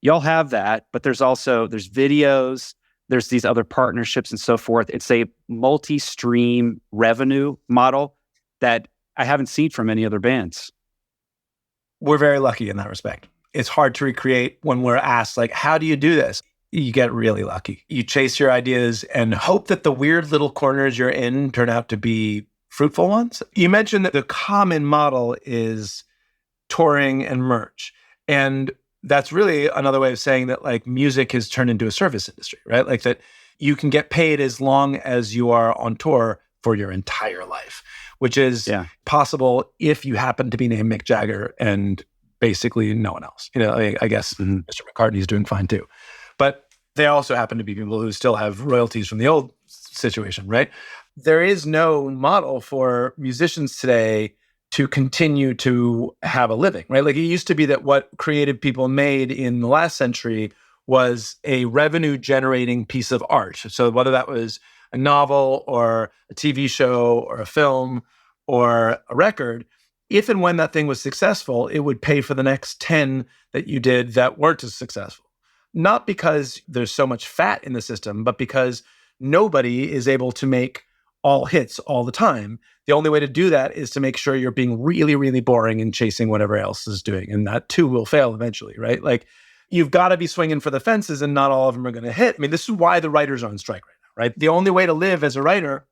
[SPEAKER 3] Y'all have that, but there's videos, there's these other partnerships and so forth. It's a multi-stream revenue model that I haven't seen from any other bands.
[SPEAKER 1] We're very lucky in that respect. It's hard to recreate when we're asked, like, how do you do this? You get really lucky. You chase your ideas and hope that the weird little corners you're in turn out to be fruitful ones. You mentioned that the common model is touring and merch. And that's really another way of saying that like music has turned into a service industry, right? Like that you can get paid as long as you are on tour for your entire life, which is possible if you happen to be named Mick Jagger and basically no one else. You know, I guess Mr. McCartney's doing fine too. But they also happen to be people who still have royalties from the old situation, right? There is no model for musicians today to continue to have a living, right? Like it used to be that what creative people made in the last century was a revenue generating piece of art. So whether that was a novel or a TV show or a film or a record, if and when that thing was successful, it would pay for the next 10 that you did that weren't as successful. Not because there's so much fat in the system, but because nobody is able to make all hits all the time. The only way to do that is to make sure you're being really, really boring and chasing whatever else is doing. And that too will fail eventually, right? Like you've got to be swinging for the fences and not all of them are going to hit. I mean, this is why the writers are on strike right now, right? The only way to live as a writer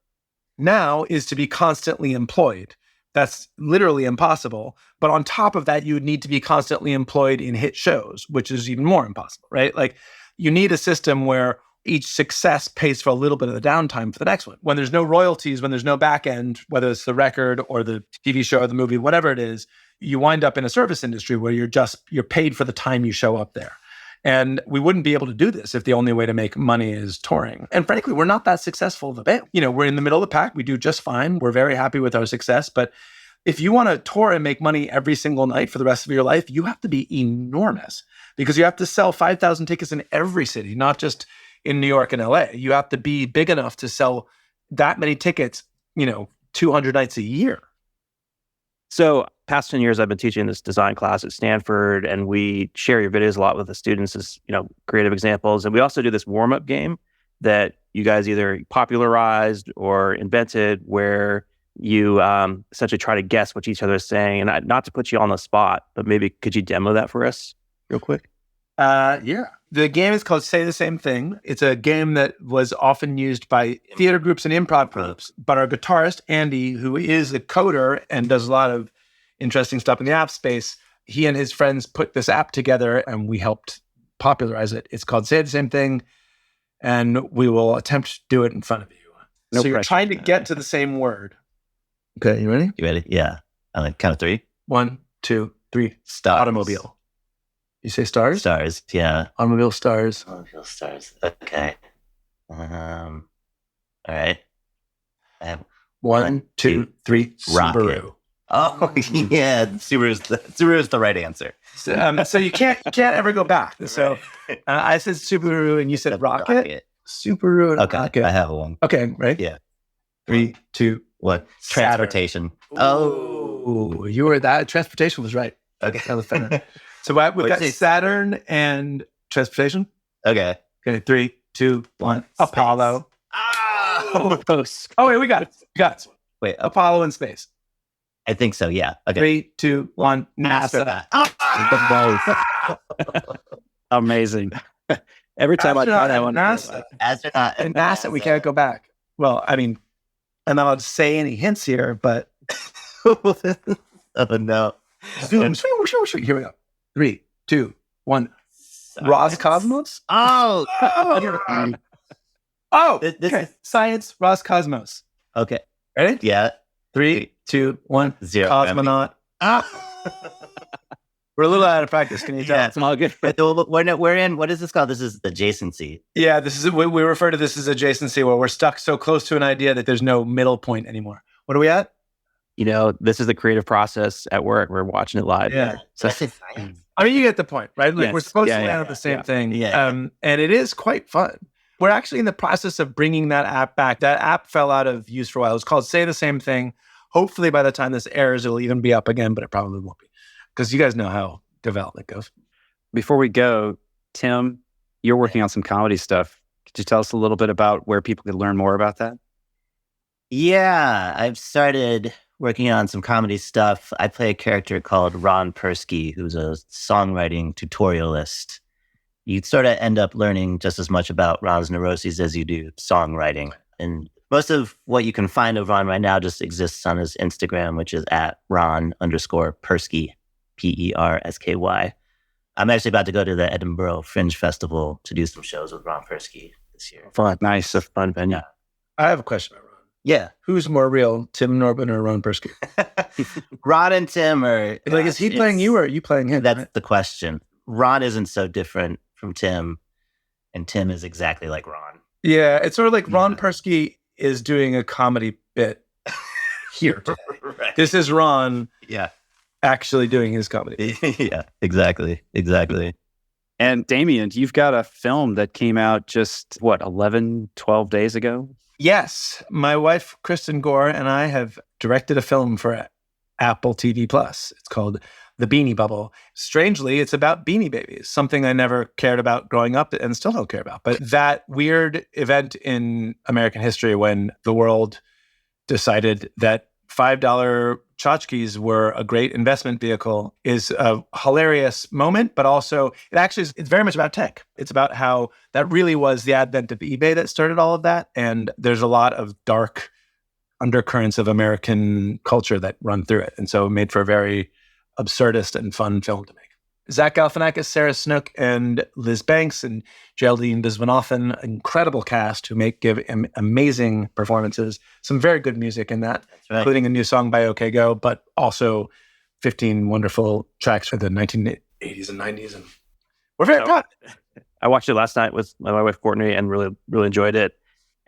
[SPEAKER 1] now is to be constantly employed. That's literally impossible. But on top of that, you would need to be constantly employed in hit shows, which is even more impossible, right? Like you need a system where each success pays for a little bit of the downtime for the next one. When there's no royalties, when there's no back end, whether it's the record or the TV show or the movie, whatever it is, you wind up in a service industry where you're paid for the time you show up there. And we wouldn't be able to do this if the only way to make money is touring. And frankly, we're not that successful of a band. You know, we're in the middle of the pack. We do just fine. We're very happy with our success. But if you want to tour and make money every single night for the rest of your life, you have to be enormous because you have to sell 5,000 tickets in every city, not just in New York and LA. You have to be big enough to sell that many tickets, 200 nights a year.
[SPEAKER 2] So past 10 years, I've been teaching this design class at Stanford, and we share your videos a lot with the students as, creative examples. And we also do this warm-up game that you guys either popularized or invented where you essentially try to guess what each other is saying. And not to put you on the spot, but maybe could you demo that for us real quick?
[SPEAKER 1] Yeah. The game is called Say the Same Thing. It's a game that was often used by theater groups and improv groups. But our guitarist, Andy, who is a coder and does a lot of interesting stuff in the app space, he and his friends put this app together and we helped popularize it. It's called Say the Same Thing. And we will attempt to do it in front of you.
[SPEAKER 3] No
[SPEAKER 1] so you're
[SPEAKER 3] pressure.
[SPEAKER 1] trying to get to the same word. Okay, you ready?
[SPEAKER 4] You ready? Yeah. On the count of 3.
[SPEAKER 1] 1, 2, 3.
[SPEAKER 4] Stars.
[SPEAKER 1] Automobile. You say stars?
[SPEAKER 4] Stars, yeah.
[SPEAKER 1] Automobile stars.
[SPEAKER 4] Automobile stars. Okay. All right. I have
[SPEAKER 1] 1, 2, 3.
[SPEAKER 4] Rocket.
[SPEAKER 1] Subaru.
[SPEAKER 4] Oh, yeah. Subaru is the right answer.
[SPEAKER 1] So you can't ever go back. So I said Subaru and you said rocket. Subaru and rocket.
[SPEAKER 4] I have one.
[SPEAKER 1] Okay, right?
[SPEAKER 4] Yeah.
[SPEAKER 1] 3, 2,
[SPEAKER 4] What? Transportation.
[SPEAKER 1] Oh, you were that. Transportation was right.
[SPEAKER 4] Okay.
[SPEAKER 1] That was better. So we've got Saturn and transportation.
[SPEAKER 4] Okay.
[SPEAKER 1] 3, 2, 1. Apollo.
[SPEAKER 4] Oh,
[SPEAKER 1] wait, we got it.
[SPEAKER 4] Wait,
[SPEAKER 1] Apollo in space.
[SPEAKER 4] I think so. Yeah. Okay.
[SPEAKER 1] 3, 2, 1. NASA.
[SPEAKER 3] Amazing. Every time I try that one,
[SPEAKER 1] NASA.
[SPEAKER 4] Astronaut
[SPEAKER 1] And NASA, we can't go back. Well, I mean, I'm not allowed to say any hints here, but
[SPEAKER 4] oh no.
[SPEAKER 1] Here we go. 3, 2, 1. Roscosmos.
[SPEAKER 4] Oh.
[SPEAKER 1] This
[SPEAKER 4] is
[SPEAKER 1] science. Roscosmos.
[SPEAKER 4] Okay.
[SPEAKER 1] Ready?
[SPEAKER 4] Yeah.
[SPEAKER 1] 3, 2, 1.
[SPEAKER 4] 0.
[SPEAKER 1] Cosmonaut. We're a little out of practice. Can you tell?
[SPEAKER 4] Yeah.
[SPEAKER 3] it's all good.
[SPEAKER 4] But we're in. What is this called? This is adjacency.
[SPEAKER 1] Yeah, this is we refer to this as adjacency, where we're stuck so close to an idea that there's no middle point anymore. What are we at?
[SPEAKER 3] This is the creative process at work. We're watching it live.
[SPEAKER 1] Yeah.
[SPEAKER 3] So,
[SPEAKER 1] I mean, you get the point, right? Like
[SPEAKER 3] Yes.
[SPEAKER 1] we're supposed to
[SPEAKER 3] Yeah,
[SPEAKER 1] land on the same thing.
[SPEAKER 4] Yeah.
[SPEAKER 1] And it is quite fun. We're actually in the process of bringing that app back. That app fell out of use for a while. It's called Say the Same Thing. Hopefully by the time this airs, it'll even be up again, but it probably won't be. Because you guys know how development goes.
[SPEAKER 3] before we go, Tim, you're working on some comedy stuff. Could you tell us a little bit about where people could learn more about that?
[SPEAKER 4] Yeah, I've started working on some comedy stuff. I play a character called Ron Persky, who's a songwriting tutorialist. You sort of end up learning just as much about Ron's neuroses as you do songwriting. And most of what you can find of Ron right now just exists on his Instagram, which is at Ron_Persky, Persky. I'm actually about to go to the Edinburgh Fringe Festival to do some shows with Ron Persky this year.
[SPEAKER 3] Fun, nice, a fun venue.
[SPEAKER 4] Yeah.
[SPEAKER 1] I have a question about Ron.
[SPEAKER 4] Yeah.
[SPEAKER 1] Who's more real, Tim Nordwind or Ron Persky?
[SPEAKER 4] Ron and Tim are...
[SPEAKER 1] Like, is he playing you or are you playing him?
[SPEAKER 4] That's
[SPEAKER 1] right?
[SPEAKER 4] the question. Ron isn't so different from Tim, and Tim is exactly like Ron.
[SPEAKER 1] Yeah, it's sort of like Ron Persky is doing a comedy bit here today.
[SPEAKER 4] Right.
[SPEAKER 1] This is Ron
[SPEAKER 4] Yeah.
[SPEAKER 1] actually doing his comedy.
[SPEAKER 4] Yeah, exactly.
[SPEAKER 3] And Damien, you've got a film that came out just, 11, 12 days ago?
[SPEAKER 1] Yes, my wife, Kristen Gore, and I have directed a film for Apple TV+. It's called The Beanie Bubble. Strangely, it's about Beanie Babies, something I never cared about growing up and still don't care about. But that weird event in American history when the world decided that $5 tchotchkes were a great investment vehicle is a hilarious moment, but also it's very much about tech. It's about how that really was the advent of eBay that started all of that. And there's a lot of dark undercurrents of American culture that run through it. And so it made for a very absurdist and fun film to make. Zach Galifianakis, Sarah Snook, and Liz Banks, and Geraldine Viswanathan, incredible cast who give amazing performances. Some very good music in that,
[SPEAKER 4] Right.
[SPEAKER 1] including a new song by OK Go, but also 15 wonderful tracks from the 1980s and 90s. And we're very proud.
[SPEAKER 3] I watched it last night with my wife, Courtney, and really, really enjoyed it.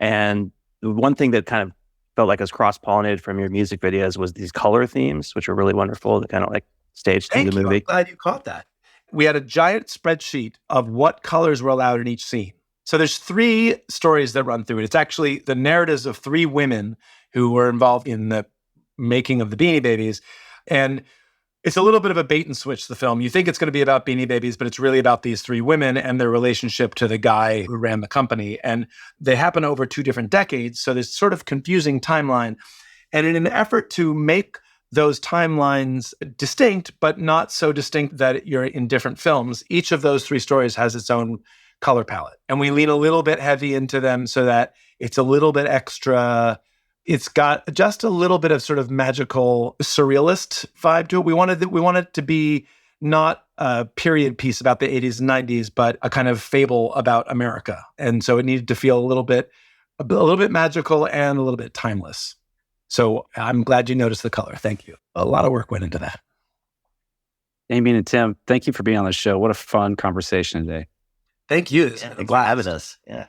[SPEAKER 3] And the one thing that kind of felt like it was cross-pollinated from your music videos was these color themes, which were really wonderful to kind of like stage through the movie.
[SPEAKER 1] I'm glad you caught that. We had a giant spreadsheet of what colors were allowed in each scene. So there's 3 stories that run through it. It's actually the narratives of 3 women who were involved in the making of the Beanie Babies. And it's a little bit of a bait and switch, the film. You think it's going to be about Beanie Babies, but it's really about these 3 women and their relationship to the guy who ran the company. And they happen over 2 different decades. So there's sort of confusing timeline. And in an effort to make those timelines distinct, but not so distinct that you're in different films, each of those 3 stories has its own color palette. And we lean a little bit heavy into them so that it's a little bit extra. It's got just a little bit of sort of magical surrealist vibe to it. We wanted to be not a period piece about the 80s and 90s, but a kind of fable about America. And so it needed to feel a little bit magical and a little bit timeless. So I'm glad you noticed the color. Thank you. A lot of work went into that.
[SPEAKER 3] Damien and Tim, thank you for being on the show. What a fun conversation today.
[SPEAKER 1] Thank you.
[SPEAKER 4] Thanks for having us. Yeah.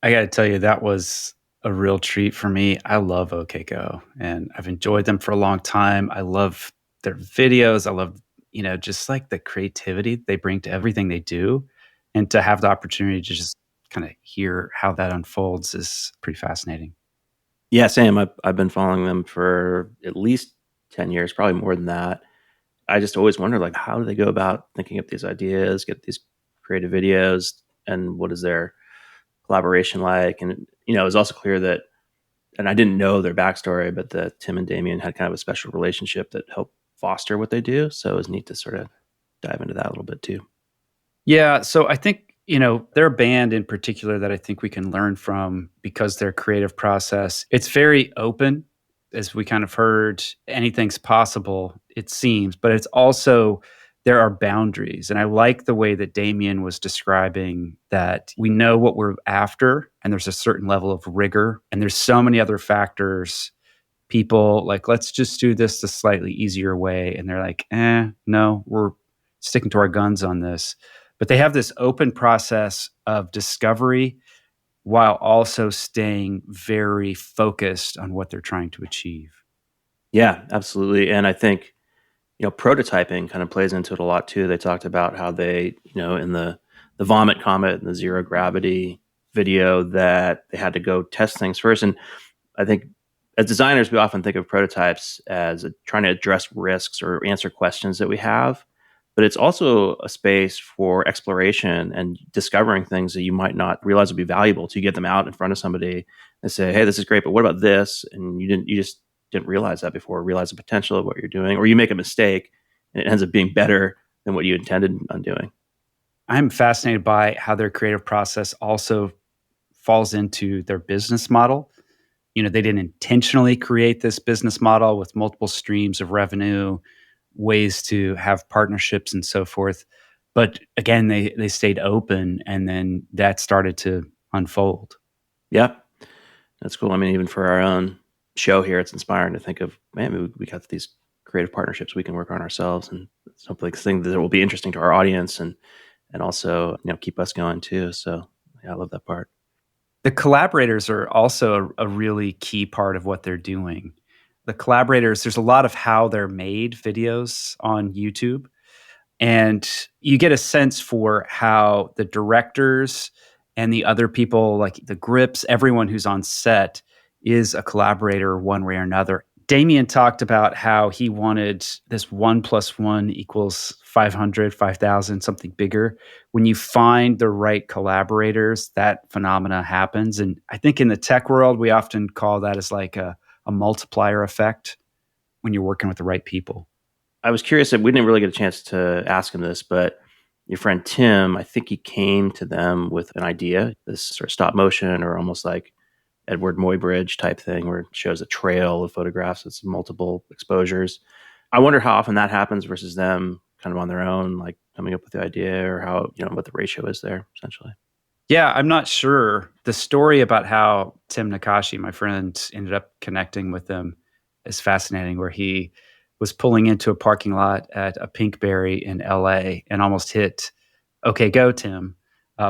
[SPEAKER 3] I got to tell you, that was a real treat for me. I love OK Go, and I've enjoyed them for a long time. I love their videos. I love, just like the creativity they bring to everything they do. And to have the opportunity to just kind of hear how that unfolds is pretty fascinating.
[SPEAKER 2] Yeah, same. I've been following them for at least 10 years, probably more than that. I just always wonder, like, how do they go about thinking up these ideas, get these creative videos, and what is their collaboration like? And, it was also clear that, and I didn't know their backstory, but that Tim and Damian had kind of a special relationship that helped foster what they do. So it was neat to sort of dive into that a little bit too.
[SPEAKER 3] Yeah. So I think, they're a band in particular that I think we can learn from because their creative process, it's very open. As we kind of heard, anything's possible, it seems, but it's also, there are boundaries. And I like the way that Damien was describing that we know what we're after, and there's a certain level of rigor, and there's so many other factors. People like, let's just do this the slightly easier way. And they're like, no, we're sticking to our guns on this. But they have this open process of discovery while also staying very focused on what they're trying to achieve.
[SPEAKER 2] Yeah, absolutely. And I think, prototyping kind of plays into it a lot too. They talked about how they, in the Vomit Comet and the Zero Gravity video, that they had to go test things first. And I think as designers, we often think of prototypes as trying to address risks or answer questions that we have. But it's also a space for exploration and discovering things that you might not realize would be valuable to get them out in front of somebody and say, hey, this is great, but what about this? And you just didn't realize that before, realize the potential of what you're doing, or you make a mistake and it ends up being better than what you intended on doing.
[SPEAKER 3] I'm fascinated by how their creative process also falls into their business model. They didn't intentionally create this business model with multiple streams of revenue, ways to have partnerships and so forth. But again, they stayed open, and then that started to unfold.
[SPEAKER 2] Yeah, that's cool. I mean, even for our own show here, it's inspiring to think of, man, maybe we got these creative partnerships we can work on ourselves, and hopefully thing that will be interesting to our audience and also, keep us going too. So yeah, I love that part.
[SPEAKER 3] The collaborators are also a really key part of what they're doing. The collaborators, there's a lot of how they're made videos on YouTube. And you get a sense for how the directors and the other people, like the grips, everyone who's on set is a collaborator one way or another. Damien talked about how he wanted this 1 + 1 = 500, 5,000, something bigger. When you find the right collaborators, that phenomena happens. And I think in the tech world, we often call that as like a multiplier effect when you're working with the right people.
[SPEAKER 2] I was curious, that we didn't really get a chance to ask him this, but your friend Tim, I think he came to them with an idea, this sort of stop motion or almost like Edward Muybridge type thing, where it shows a trail of photographs with multiple exposures. I wonder how often that happens versus them kind of on their own, like coming up with the idea, or how, what the ratio is there essentially.
[SPEAKER 3] Yeah, I'm not sure. The story about how Tim Nakashi, my friend, ended up connecting with them is fascinating, where he was pulling into a parking lot at a Pinkberry in LA and almost hit OK Go Tim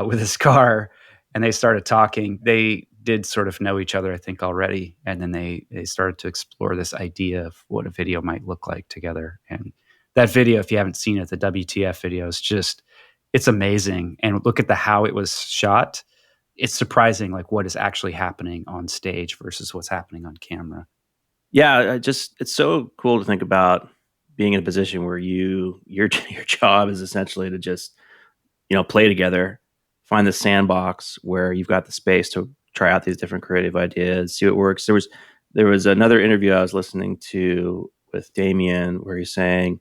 [SPEAKER 3] with his car. And they started talking. They did sort of know each other, I think, already. And then they started to explore this idea of what a video might look like together. And that video, if you haven't seen it, the WTF video is just, it's amazing. And look at how it was shot. It's surprising, like what is actually happening on stage versus what's happening on camera.
[SPEAKER 2] Yeah, it's so cool to think about being in a position where your job is essentially to just, play together, find the sandbox where you've got the space to try out these different creative ideas, see what works. There was another interview I was listening to with Damien where he's saying,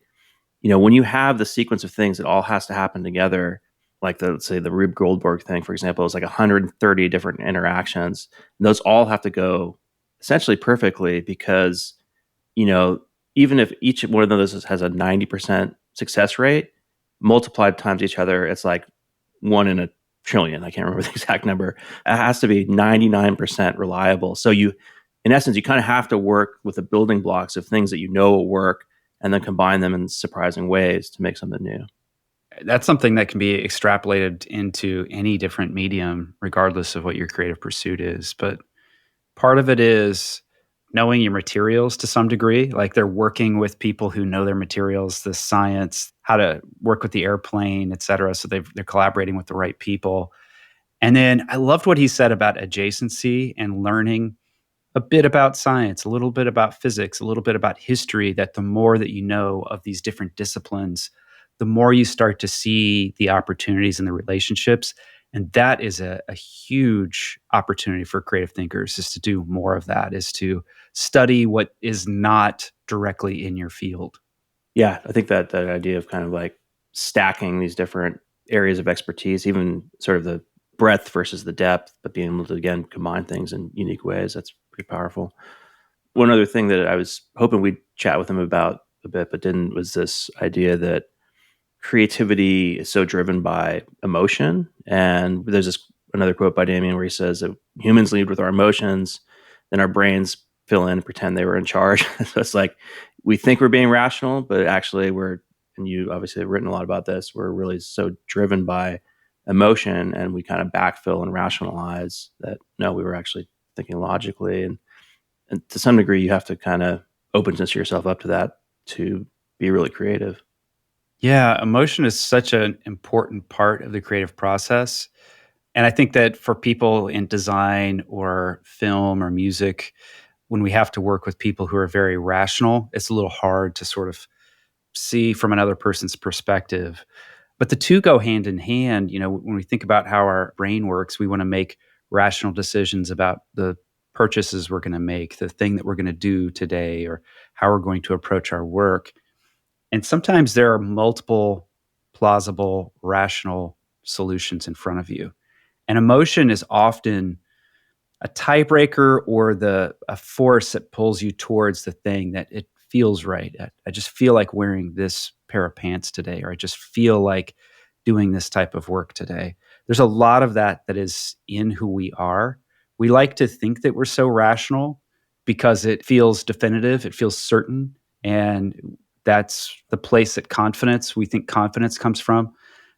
[SPEAKER 2] when you have the sequence of things that all has to happen together, like let's say the Rube Goldberg thing, for example, is like 130 different interactions. And those all have to go essentially perfectly because, even if each one of those has a 90% success rate, multiplied times each other, it's like 1 in a trillion. I can't remember the exact number. It has to be 99% reliable. So in essence, you kind of have to work with the building blocks of things that will work, and then combine them in surprising ways to make something new.
[SPEAKER 3] That's something that can be extrapolated into any different medium, regardless of what your creative pursuit is. But part of it is knowing your materials to some degree. Like they're working with people who know their materials, the science, how to work with the airplane, et cetera. So they're collaborating with the right people. And then I loved what he said about adjacency and learning a bit about science, a little bit about physics, a little bit about history, that the more that you know of these different disciplines, the more you start to see the opportunities and the relationships. And that is a huge opportunity for creative thinkers, is to do more of that, is to study what is not directly in your field.
[SPEAKER 2] Yeah, I think that idea of kind of like stacking these different areas of expertise, even sort of the breadth versus the depth, but being able to, again, combine things in unique ways, that's pretty powerful. One other thing that I was hoping we'd chat with him about a bit, but didn't, was this idea that creativity is so driven by emotion. And there's another quote by Damien where he says that humans lead with our emotions, then our brains fill in and pretend they were in charge. So it's like we think we're being rational, but actually we're, and you obviously have written a lot about this, we're really so driven by emotion, and we kind of backfill and rationalize that, no, we were actually thinking logically. And to some degree, you have to kind of open yourself up to that to be really creative.
[SPEAKER 3] Yeah, emotion is such an important part of the creative process. And I think that for people in design or film or music, when we have to work with people who are very rational, it's a little hard to sort of see from another person's perspective. But the two go hand in hand. You know, when we think about how our brain works, we want to make rational decisions about the purchases we're going to make, the thing that we're going to do today, or how we're going to approach our work. And sometimes there are multiple plausible, rational solutions in front of you. And emotion is often a tiebreaker or a force that pulls you towards the thing that it feels right. I just feel like wearing this pair of pants today, or I just feel like doing this type of work today. There's a lot of that is in who we are. We like to think that we're so rational because it feels definitive, it feels certain, and that's the place that we think confidence comes from.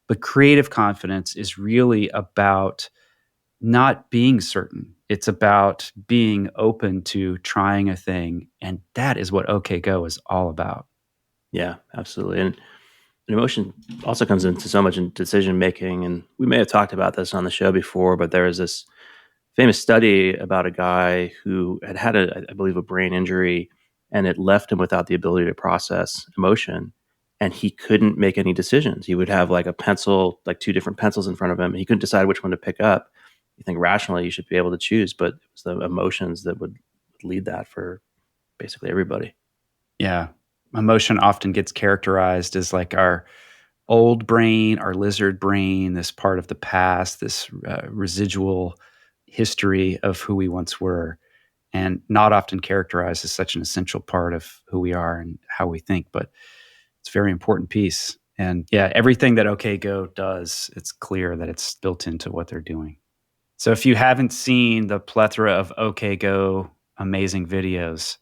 [SPEAKER 3] But creative confidence is really about not being certain. It's about being open to trying a thing. And that is what OK Go is all about.
[SPEAKER 2] Yeah, absolutely. And emotion also comes into so much in decision making. And we may have talked about this on the show before, but there was this famous study about a guy who had I believe, a brain injury, and it left him without the ability to process emotion. And he couldn't make any decisions. He would have like a pencil, like two different pencils in front of him, and he couldn't decide which one to pick up. You think rationally you should be able to choose, but it was the emotions that would lead that for basically everybody.
[SPEAKER 3] Yeah. Emotion often gets characterized as like our old brain, our lizard brain, this part of the past, this residual history of who we once were, and not often characterized as such an essential part of who we are and how we think. But it's a very important piece. And yeah, everything that OK Go does, it's clear that it's built into what they're doing. So if you haven't seen the plethora of OK Go amazing videos,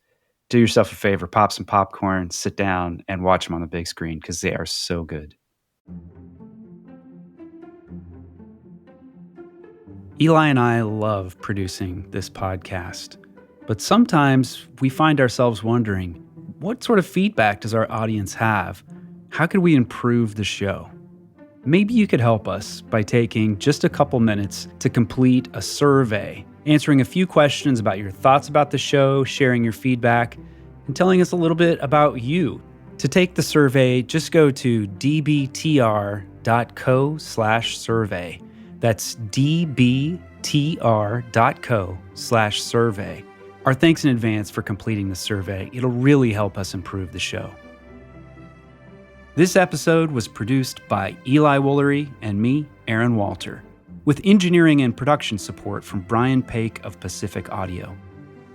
[SPEAKER 3] do yourself a favor, pop some popcorn, sit down, and watch them on the big screen, because they are so good. Eli and I love producing this podcast, but sometimes we find ourselves wondering, what sort of feedback does our audience have? How could we improve the show? Maybe you could help us by taking just a couple minutes to complete a survey, answering a few questions about your thoughts about the show, sharing your feedback, and telling us a little bit about you. To take the survey, just go to dbtr.co/survey. That's dbtr.co/survey. Our thanks in advance for completing the survey. It'll really help us improve the show. This episode was produced by Eli Woolery and me, Aaron Walter, with engineering and production support from Brian Paik of Pacific Audio.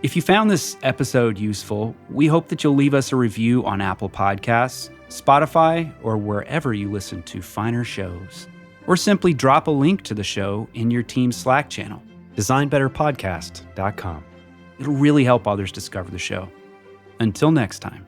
[SPEAKER 3] If you found this episode useful, we hope that you'll leave us a review on Apple Podcasts, Spotify, or wherever you listen to finer shows. Or simply drop a link to the show in your team's Slack channel, designbetterpodcast.com. It'll really help others discover the show. Until next time.